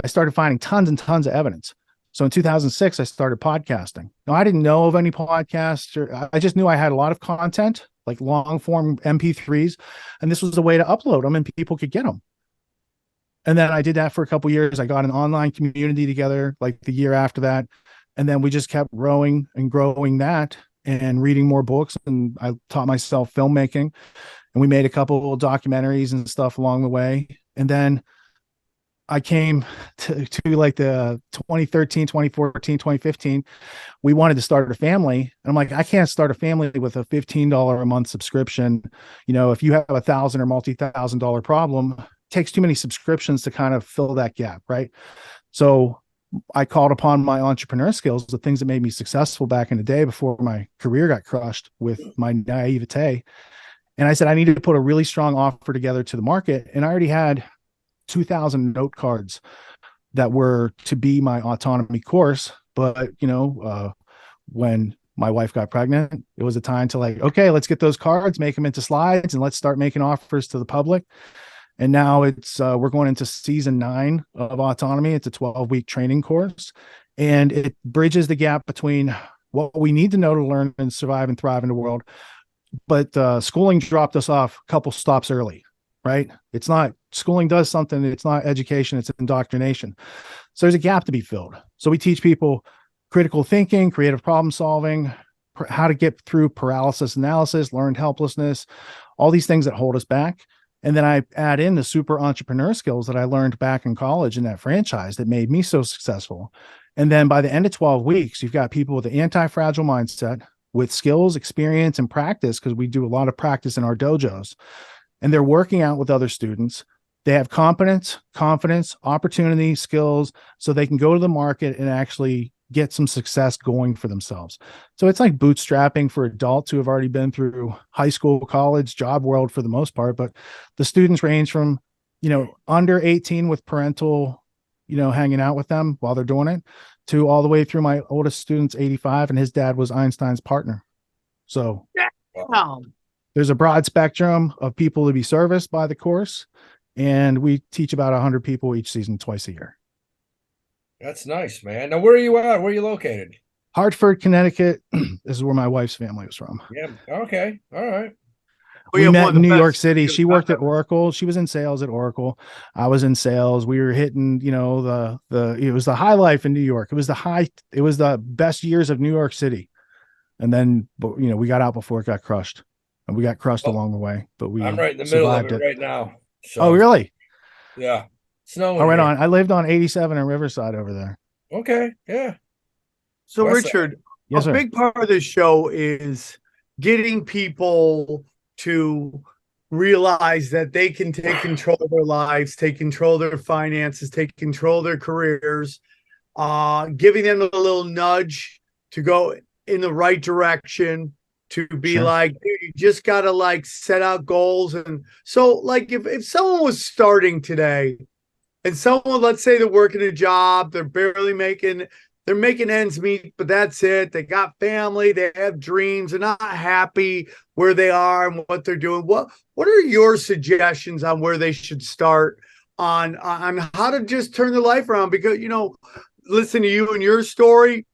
I started finding tons and tons of evidence. So in 2006, I started podcasting. Now, I didn't know of any podcasts. I just knew I had a lot of content, like long form MP3s, and this was a way to upload them and people could get them. And then I did that for a couple of years. I got an online community together like the year after that. And then we just kept growing and growing that and reading more books. And I taught myself filmmaking, and we made a couple of documentaries and stuff along the way. And then I came to like the 2013, 2014, 2015. We wanted to start a family. And I'm like, I can't start a family with a $15 a month subscription. You know, if you have $1,000 or multi-$1,000 problem, it takes too many subscriptions to kind of fill that gap. Right. So I called upon my entrepreneur skills, the things that made me successful back in the day before my career got crushed with my naivete. And I said, I need to put a really strong offer together to the market. And I already had 2,000 note cards that were to be my autonomy course. But, you know, when my wife got pregnant, it was a time to like, okay, let's get those cards, make them into slides, and let's start making offers to the public. And now it's, we're going into season 9 of autonomy. It's a 12-week training course, and it bridges the gap between what we need to know to learn and survive and thrive in the world. But schooling dropped us off a couple stops early. Right? It's not, schooling does something. It's not education, it's indoctrination. So there's a gap to be filled. So we teach people critical thinking, creative problem solving, how to get through paralysis analysis, learned helplessness, all these things that hold us back. And then I add in the super entrepreneur skills that I learned back in college in that franchise that made me so successful. And then by the end of 12 weeks, you've got people with an anti-fragile mindset with skills, experience, and practice, because we do a lot of practice in our dojos. And they're working out with other students. They have competence, confidence, opportunity, skills, so they can go to the market and actually get some success going for themselves. So it's like bootstrapping for adults who have already been through high school, college, job world for the most part. But the students range from, you know, under 18 with parental, you know, hanging out with them while they're doing it, to all the way through my oldest student's 85, and his dad was Einstein's partner. So there's a broad spectrum of people to be serviced by the course, and we teach about 100 people each season, twice a year. That's nice, man. Now, where are you at? Where are you located? Hartford, Connecticut. This is where my wife's family was from. Yeah. Okay. All right. We met in New York City. She worked at Oracle. She was in sales at Oracle. I was in sales. We were hitting, you know, it was the high life in New York. It was the best years of New York City. And then, you know, we got out before it got crushed. And we got crushed along the way, but I'm right in the middle of it right now. So, oh, really? Yeah. Snowing. Oh, right on. I lived on 87 in Riverside over there. Okay. Yeah. So, West Richard, Yes, a sir. big part of this show is getting people to realize that they can take control of their lives, take control of their finances, take control of their careers, giving them a little nudge to go in the right direction, to be Sure. like, dude, you just got to like set out goals. And so like if someone was starting today and someone, let's say they're working a job, they're making ends meet, but that's it. They got family, they have dreams, they're not happy where they are and what they're doing. What are your suggestions on where they should start on how to just turn their life around? Because, you know, listen to you and your story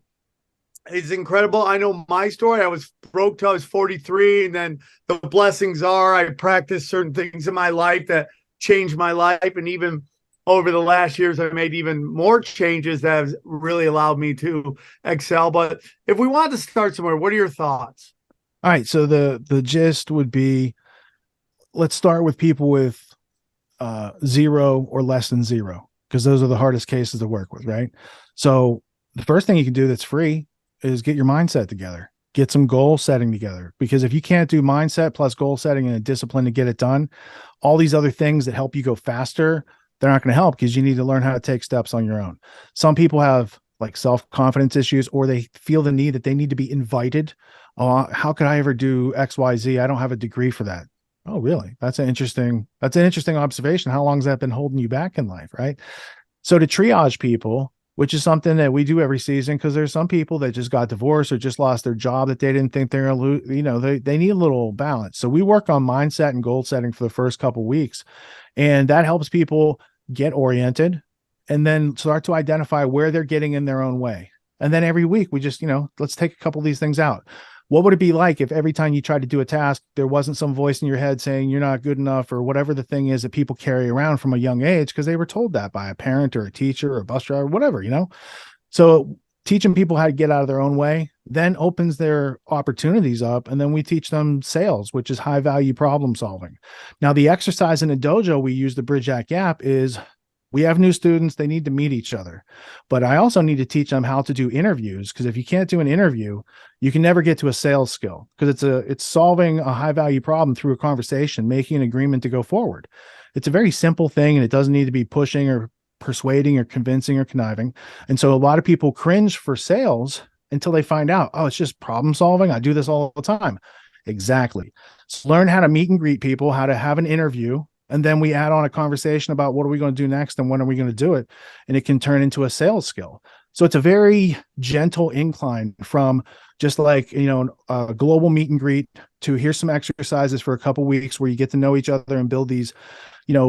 is incredible. I know my story. I was broke till I was 43, and then the blessings are I practiced certain things in my life that changed my life, and even over the last years, I made even more changes that have really allowed me to excel. But if we want to start somewhere, what are your thoughts? All right. So the gist would be, let's start with people with 0 or less than 0, because those are the hardest cases to work with, right? So the first thing you can do that's free is get your mindset together, get some goal setting together. Because if you can't do mindset plus goal setting and a discipline to get it done, all these other things that help you go faster, they're not going to help, because you need to learn how to take steps on your own. Some people have like self-confidence issues, or they feel the need that they need to be invited. How could I ever do XYZ? I don't have a degree for that. Oh, really? That's an interesting observation. How long has that been holding you back in life? Right. So to triage people, which is something that we do every season because there's some people that just got divorced or just lost their job that they didn't think they're going to lose. You know, they need a little balance. So we work on mindset and goal setting for the first couple weeks, and that helps people get oriented and then start to identify where they're getting in their own way. And then every week we just, let's take a couple of these things out. What would it be like if every time you tried to do a task, there wasn't some voice in your head saying you're not good enough or whatever the thing is that people carry around from a young age because they were told that by a parent or a teacher or a bus driver, whatever, So teaching people how to get out of their own way then opens their opportunities up. And then we teach them sales, which is high value problem solving. Now, the exercise in a dojo we use to bridge that gap is we have new students, they need to meet each other. But I also need to teach them how to do interviews, because if you can't do an interview, you can never get to a sales skill, because it's solving a high value problem through a conversation, making an agreement to go forward. It's a very simple thing, and it doesn't need to be pushing or persuading or convincing or conniving. And so a lot of people cringe for sales until they find out, oh, it's just problem solving. I do this all the time. Exactly. So learn how to meet and greet people, how to have an interview. And then we add on a conversation about what are we going to do next and when are we going to do it? And it can turn into a sales skill. So it's a very gentle incline from just like, a global meet and greet to here's some exercises for a couple of weeks where you get to know each other and build these,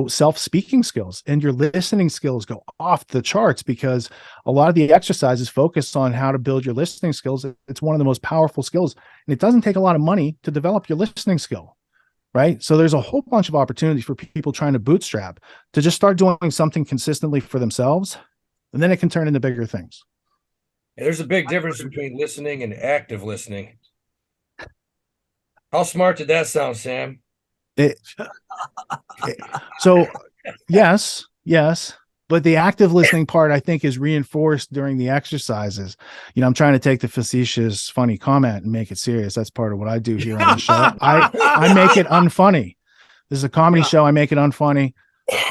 self-speaking skills, and your listening skills go off the charts because a lot of the exercises focus on how to build your listening skills. It's one of the most powerful skills, and it doesn't take a lot of money to develop your listening skill. Right. So there's a whole bunch of opportunities for people trying to bootstrap to just start doing something consistently for themselves. And then it can turn into bigger things. There's a big difference between listening and active listening. How smart did that sound, Sam? So yes. But the active listening part, I think, is reinforced during the exercises. I'm trying to take the facetious, funny comment and make it serious. That's part of what I do here on the show. I make it unfunny. This is a comedy show. I make it unfunny.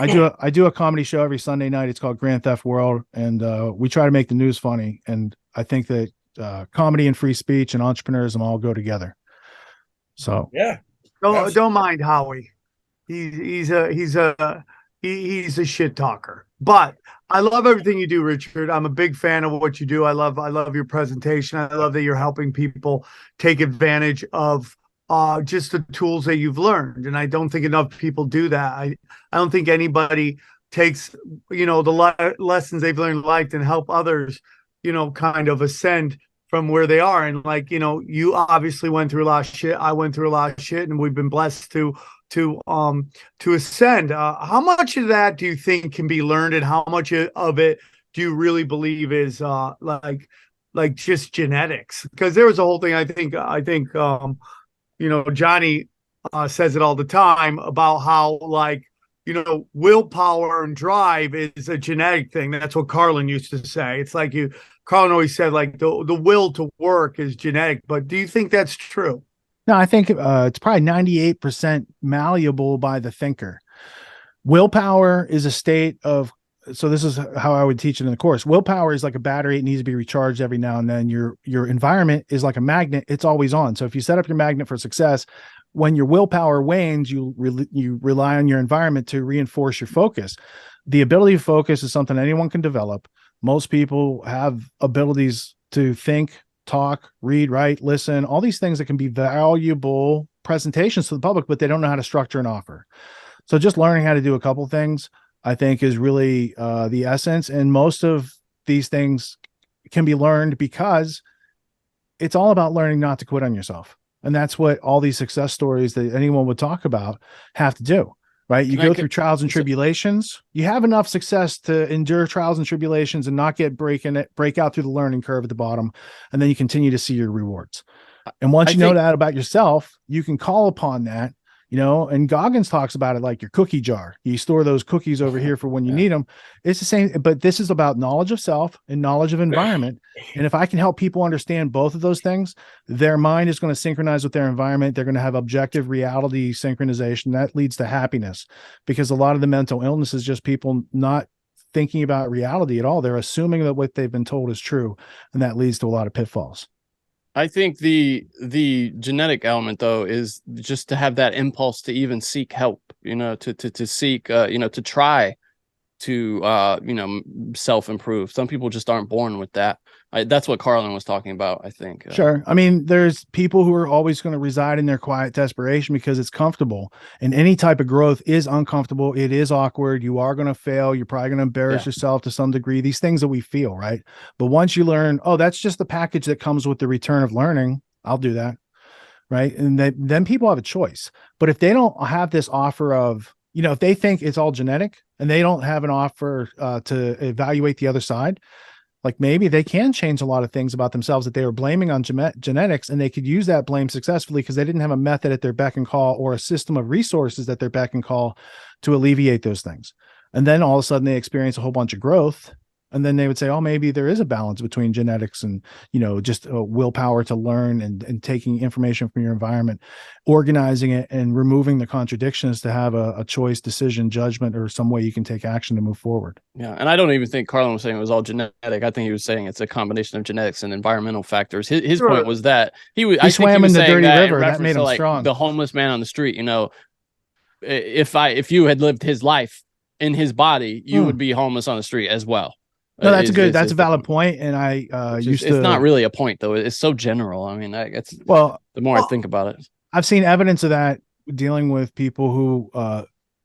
I do a comedy show every Sunday night. It's called Grand Theft World, and we try to make the news funny. And I think that comedy and free speech and entrepreneurism all go together. So yeah, don't mind Howie. He's a shit talker. But I love everything you do, Richard. I'm a big fan of what you do. I love your presentation. I love that you're helping people take advantage of just the tools that you've learned. And I don't think enough people do that. I don't think anybody takes, the lessons they've learned in life and help others, kind of ascend from where they are. And you obviously went through a lot of shit. I went through a lot of shit, and we've been blessed to ascend. How much of that do you think can be learned, and how much of it do you really believe is like just genetics? Because there was a whole thing. I think Johnny says it all the time about how willpower and drive is a genetic thing. That's what Carlin used to say. It's like Carlin always said the will to work is genetic. But do you think that's true? No, I think it's probably 98% malleable by the thinker. Willpower is a state of, so this is how I would teach it in the course. Willpower is like a battery. It needs to be recharged every now and then. Your environment is like a magnet. It's always on. So if you set up your magnet for success, when your willpower wanes, you rely on your environment to reinforce your focus. The ability to focus is something anyone can develop. Most people have abilities to think, talk, read, write, listen, all these things that can be valuable presentations to the public, but they don't know how to structure an offer. So just learning how to do a couple things, I think, is really the essence. And most of these things can be learned because it's all about learning not to quit on yourself. And that's what all these success stories that anyone would talk about have to do. Right? You go through trials and tribulations. You have enough success to endure trials and tribulations and not break out through the learning curve at the bottom. And then you continue to see your rewards. And once you know that about yourself, you can call upon that, and Goggins talks about it like your cookie jar. You store those cookies over here for when you need them. It's the same, but this is about knowledge of self and knowledge of environment. And if I can help people understand both of those things, their mind is going to synchronize with their environment. They're going to have objective reality synchronization. That leads to happiness, because a lot of the mental illness is just people not thinking about reality at all. They're assuming that what they've been told is true. And that leads to a lot of pitfalls. I think the genetic element, though, is just to have that impulse to even seek help, to seek, to try to self-improve. Some people just aren't born with that. That's what Carlin was talking about, I think. Sure. I mean, there's people who are always going to reside in their quiet desperation because it's comfortable, and any type of growth is uncomfortable. It is awkward. You are going to fail. You're probably going to embarrass yourself to some degree, these things that we feel, right? But once you learn, oh, that's just the package that comes with the return of learning, I'll do that. Right. And then people have a choice. But if they don't have this offer of, if they think it's all genetic and they don't have an offer to evaluate the other side, like maybe they can change a lot of things about themselves that they were blaming on genetics, and they could use that blame successfully because they didn't have a method at their beck and call or a system of resources at their beck and call to alleviate those things. And then all of a sudden they experience a whole bunch of growth. And then they would say, oh, maybe there is a balance between genetics and, just willpower to learn and taking information from your environment, organizing it and removing the contradictions to have a choice, decision, judgment, or some way you can take action to move forward. Yeah. And I don't even think Carlin was saying it was all genetic. I think he was saying it's a combination of genetics and environmental factors. His point was that he swam in the dirty river. That made him strong. The homeless man on the street, if you had lived his life in his body, you would be homeless on the street as well. No, that's a valid point. And I it's not really a point though. It's so general. I mean, the more I think about it, I've seen evidence of that dealing with people who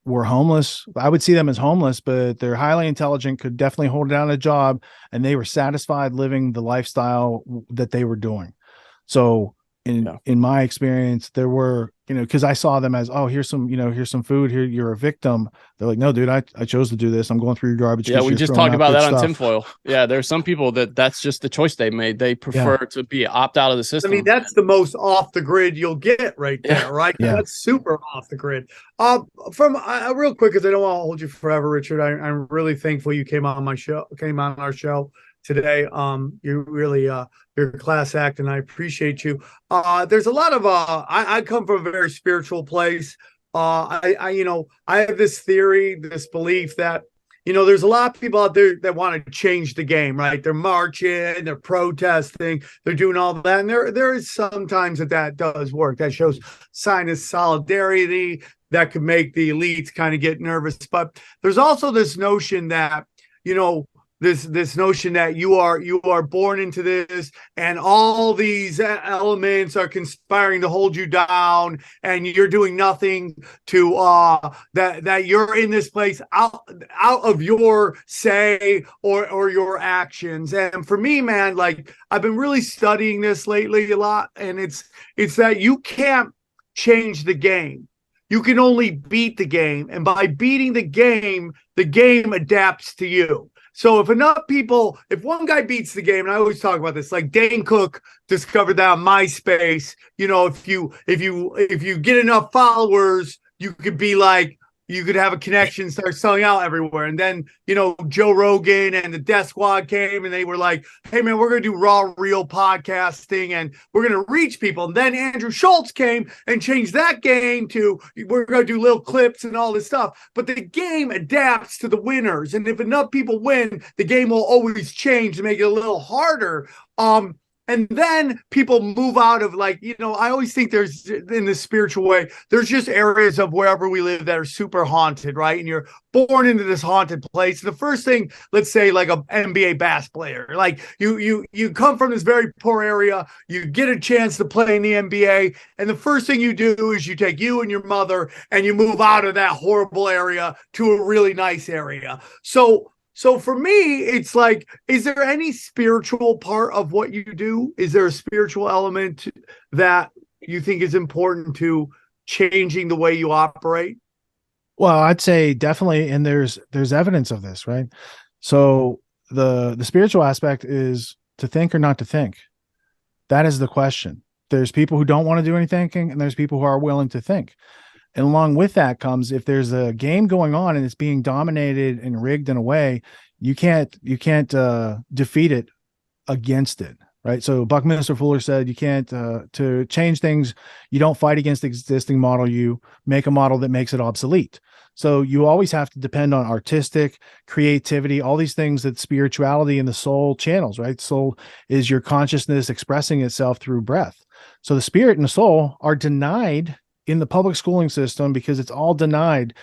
were homeless. I would see them as homeless, but they're highly intelligent, could definitely hold down a job, and they were satisfied living the lifestyle that they were doing. So in my experience, there were, because I saw them as, oh, here's some food here. You're a victim. They're like, no, dude, I chose to do this. I'm going through your garbage. Yeah. We just talked about that on tinfoil. Yeah. There's some people that's just the choice they made. They prefer to be opt out of the system. I mean, that's the most off the grid you'll get right there, right? Yeah. That's super off the grid. Real quick, because I don't want to hold you forever, Richard. I'm really thankful you came on our show today. You really, you're a class act, and I appreciate you. There's a lot of, I come from a very spiritual place. I have this theory, this belief that, there's a lot of people out there that want to change the game, right? They're marching, they're protesting, they're doing all that. And there is sometimes that does work. That shows sign of solidarity that could make the elites kind of get nervous. But there's also this notion that, this notion that you are born into this, and all these elements are conspiring to hold you down, and you're doing nothing to that you're in this place out of your say or your actions. And for me, man, like, I've been really studying this lately a lot, and it's that you can't change the game. You can only beat the game, and by beating the game adapts to you. So if one guy beats the game, and I always talk about this, like Dane Cook discovered that on MySpace, if you get enough followers, you could be like, you could have a connection, start selling out everywhere. And then, Joe Rogan and the Death Squad came, and they were like, hey man, we're going to do raw, real podcasting, and we're going to reach people. And then Andrew Schultz came and changed that game to, we're going to do little clips and all this stuff. But the game adapts to the winners. And if enough people win, the game will always change to make it a little harder. And then people move out of, like, I always think there's, in the spiritual way, there's just areas of wherever we live that are super haunted, right? And you're born into this haunted place. The first thing, let's say like a NBA bass player, like you come from this very poor area, you get a chance to play in the NBA, and the first thing you do is you take you and your mother and you move out of that horrible area to a really nice area. So for me, it's like, is there any spiritual part of what you do? Is there a spiritual element that you think is important to changing the way you operate? Well, I'd say definitely, and there's evidence of this, right? So the spiritual aspect is to think or not to think. That is the question. There's people who don't want to do any thinking, and there's people who are willing to think. And along with that comes, if there's a game going on and it's being dominated and rigged in a way, you can't defeat it against it, right? So Buckminster Fuller said you can't to change things. You don't fight against the existing model. You make a model that makes it obsolete. So you always have to depend on artistic creativity, all these things that spirituality and the soul channels, right? Soul is your consciousness expressing itself through breath. So the spirit and the soul are denied in the public schooling system because it's all denied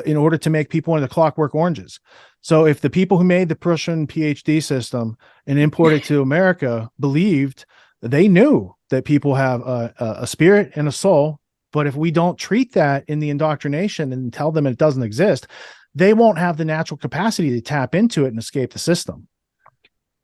in order to make people into clockwork oranges. So if the people who made the Prussian PhD system and imported it to America believed, they knew that people have a spirit and a soul, but if we don't treat that in the indoctrination and tell them it doesn't exist, they won't have the natural capacity to tap into it and escape the system.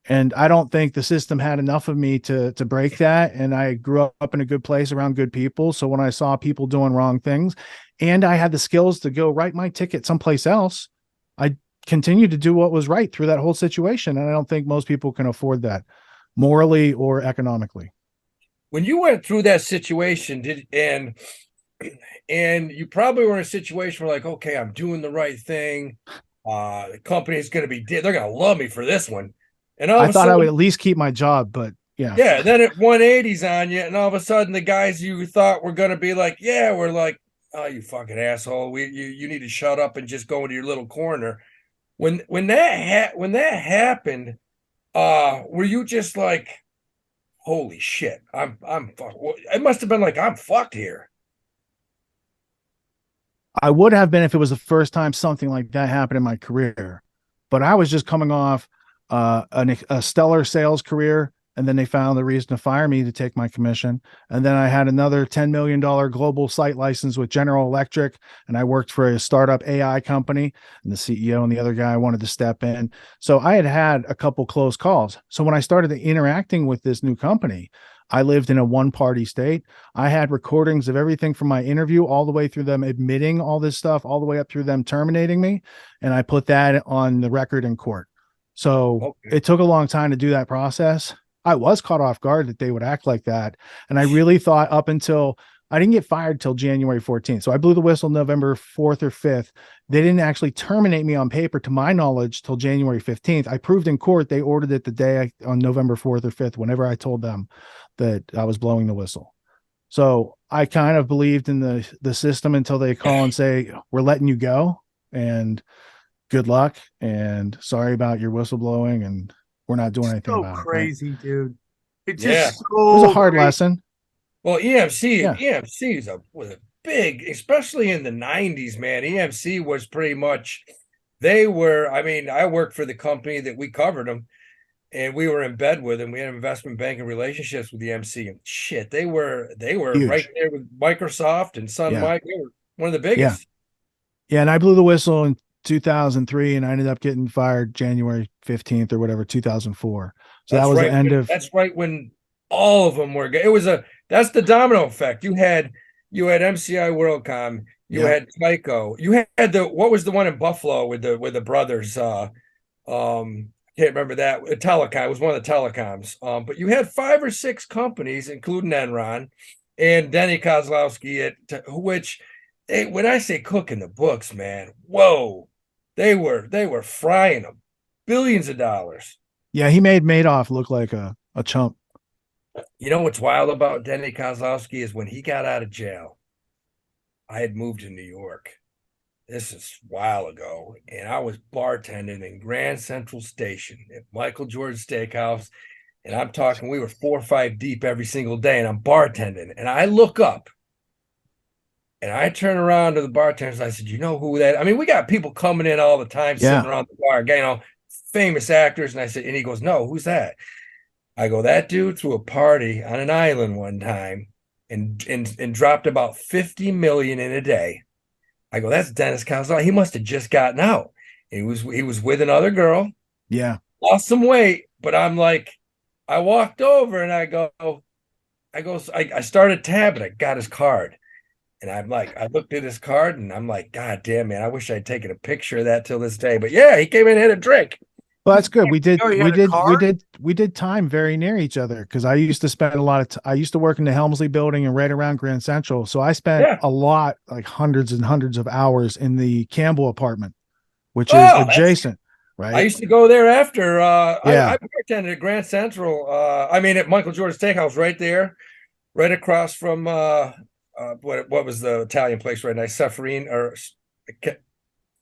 And I don't think the system had enough of me to break that. And I grew up in a good place around good people. So when I saw people doing wrong things and I had the skills to go write my ticket someplace else, I continued to do what was right through that whole situation. And I don't think most people can afford that morally or economically. When you went through that situation, and you probably were in a situation where like, okay, I'm doing the right thing. The company's going to be, they're going to love me for this one. And all I of a thought I sudden, would at least keep my job, but yeah. yeah, then it 180s on you, and all of a sudden the guys you thought were going to be like, yeah, we're like, oh, you fucking asshole, you need to shut up and just go into your little corner. When that happened, were you just like, holy shit, I'm fucked? It must have been like, I'm fucked here. I would have been if it was the first time something like that happened in my career, but I was just coming off a stellar sales career. And then they found the reason to fire me to take my commission. And then I had another $10 million global site license with General Electric. And I worked for a startup AI company, and the CEO and the other guy wanted to step in. So I had a couple close calls. So when I started interacting with this new company, I lived in a one-party state. I had recordings of everything from my interview all the way through them admitting all this stuff, all the way up through them terminating me. And I put that on the record in court. So It took a long time to do that process. I was caught off guard that they would act like that. And I really thought up until I didn't get fired till January 14th. So I blew the whistle November 4th or 5th. They didn't actually terminate me on paper, to my knowledge, till January 15th. I proved in court they ordered it the day on November 4th or 5th, whenever I told them that I was blowing the whistle. So I kind of believed in the system until they call and say, we're letting you go and good luck and sorry about your whistleblowing, and we're not doing anything about it. Crazy, right? Dude. It's Yeah. just It was a hard lesson. Well, EMC was a big, especially in the 90s, man. EMC was pretty much, I worked for the company that we covered them, and we were in bed with them. We had investment banking relationships with EMC, and shit, they were Huge. right there with Microsoft and Sun Mike. They were one of the biggest. Yeah, and I blew the whistle in 2003, and I ended up getting fired January 15th or whatever, 2004. So that was the end of. That's right when all of them were. That's the domino effect. You had MCI WorldCom. You had Tyco. You had what was the one in Buffalo with the brothers? Can't remember that. Telecom. It was one of the telecoms. But you had 5 or 6 companies, including Enron and Denny Kozlowski, which. When I say cooking the books, man, whoa, they were frying them billions of dollars. Yeah, he made Madoff look like a chump. You know what's wild about Denny Kozlowski is when he got out of jail, I had moved to New York. This is a while ago, and I was bartending in Grand Central Station at Michael George Steakhouse, and I'm talking, we were 4 or 5 deep every single day, and I'm bartending, and I look up. And I turn around to the bartenders. I said, you know who that? I mean, we got people coming in all the time, sitting around the bar, famous actors. And I said, and he goes, no, who's that? I go, that dude threw a party on an island one time and dropped about 50 million in a day. I go, that's Dennis Kozlowski. He must have just gotten out. He was with another girl. Yeah. Lost some weight, but I'm like, I walked over and I started tabbing. I got his card. And I'm like, I looked at his card and I'm like, God damn, man, I wish I'd taken a picture of that till this day. But yeah, he came in and had a drink. Well, that's good. We did time very near each other because I used to spend I used to work in the Helmsley building and right around Grand Central. So I spent a lot, like hundreds and hundreds of hours in the Campbell apartment, which is adjacent. Right. I used to go there after. I bartended at Grand Central. At Michael George Steakhouse right there, right across from what was the Italian place right now? Ceferine or I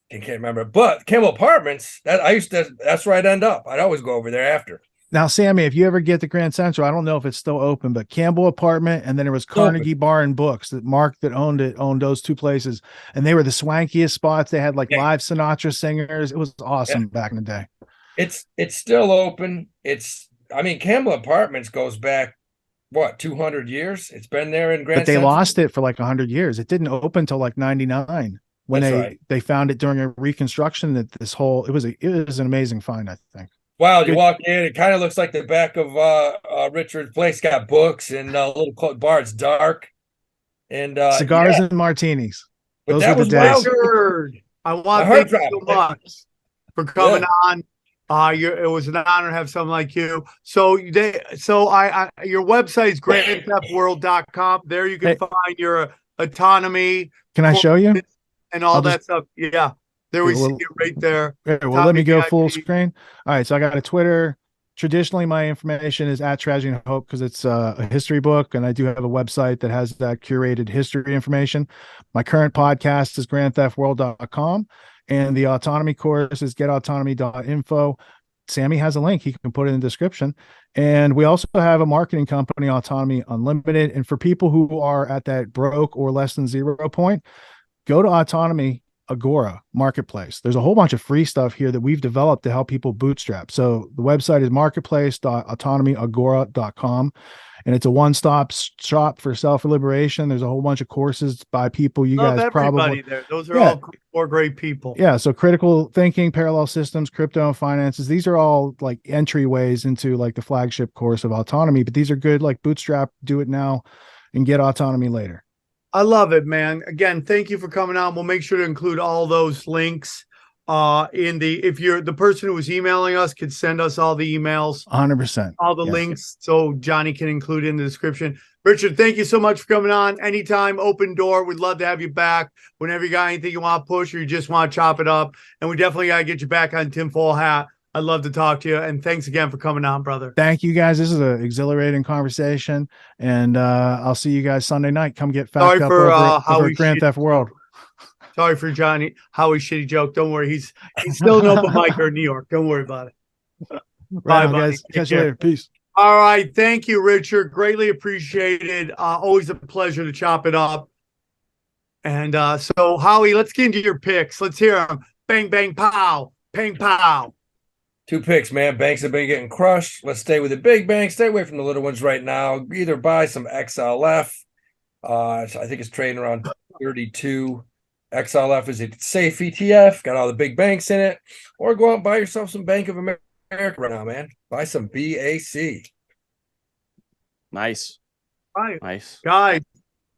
can't remember. But Campbell Apartments, that's where I'd end up. I'd always go over there after. Now, Sammy, if you ever get to Grand Central, I don't know if it's still open, but Campbell Apartment, and then there was Carnegie Bar and Books that Mark that owned those two places, and they were the swankiest spots. They had like live Sinatra singers. It was awesome back in the day. It's still open. Campbell Apartments goes back what 200 years. It's been there in Grand But they Central. lost it for like 100 years. It didn't open until like 99 when they found it during a reconstruction. That it was an amazing find, I think. Wow, you walk in, it kind of looks like the back of Richard's place. Got books and a little bar. It's dark and cigars and martinis. But Those that were the was days. wild. I want to thank you so much for coming on. It was an honor to have someone like you. So your website is grandtheftworld.com. There you can find your autonomy. Can I show you? And all that stuff. Yeah. There we see it right there. Well, let me go full screen. All right. So I got a Twitter. Traditionally, my information is at Tragedy and Hope because it's a history book. And I do have a website that has that curated history information. My current podcast is grandtheftworld.com. And the autonomy course is getautonomy.info. Sammy has a link. He can put it in the description. And we also have a marketing company, Autonomy Unlimited. And for people who are at that broke or less than 0 point, go to Autonomy Agora Marketplace. There's a whole bunch of free stuff here that we've developed to help people bootstrap. So the website is marketplace.autonomyagora.com. And it's a one-stop shop for self-liberation. There's a whole bunch of courses by people you guys probably there. Those are all 4 great people. Yeah. So critical thinking, parallel systems, crypto and finances. These are all like entryways into like the flagship course of autonomy, but these are good, like bootstrap, do it now and get autonomy later. I love it, man. Again, thank you for coming on. We'll make sure to include all those links if you're the person who was emailing us could send us all the emails, 100%, all the links, so Johnny can include it in the description. Richard, thank you so much for coming on. Anytime, open door. We'd love to have you back whenever you got anything you want to push or you just want to chop it up. And we definitely got to get you back on tinfoil hat. I'd love to talk to you. And thanks again for coming on, brother. Thank you, guys. This is an exhilarating conversation. And I'll see you guys Sunday night. Come get fact up over at Grand Theft World. Sorry for Johnny. Howie's shitty joke. Don't worry. He's still an open micer in New York. Don't worry about it. Bye, guys. Catch you later. Peace. All right. Thank you, Richard. Greatly appreciated. Always a pleasure to chop it up. And so, Howie, let's get into your picks. Let's hear them. Bang, bang, pow. Bang, pow. 2 picks, man. Banks have been getting crushed. Let's stay with the big banks. Stay away from the little ones right now. Either buy some XLF. I think it's trading around 32. XLF is a safe ETF, got all the big banks in it, or go out and buy yourself some Bank of America right now, man. Buy some BAC. Nice. Right. Nice. Guys,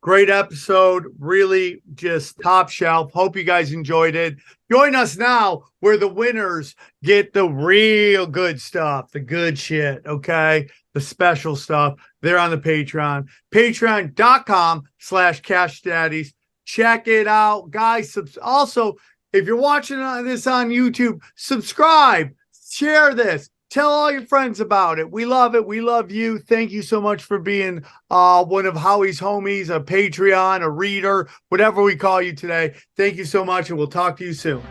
great episode. Really just top shelf. Hope you guys enjoyed it. Join us now where the winners get the real good stuff, the good shit, okay? The special stuff. They're on the Patreon. Patreon.com/Cash Daddies. Check it out, guys. Also, if you're watching this on YouTube, subscribe, share this, tell all your friends about it. We love it. We love you. Thank you so much for being one of Howie's homies, a Patreon, a reader, whatever we call you today. Thank you so much, and we'll talk to you soon.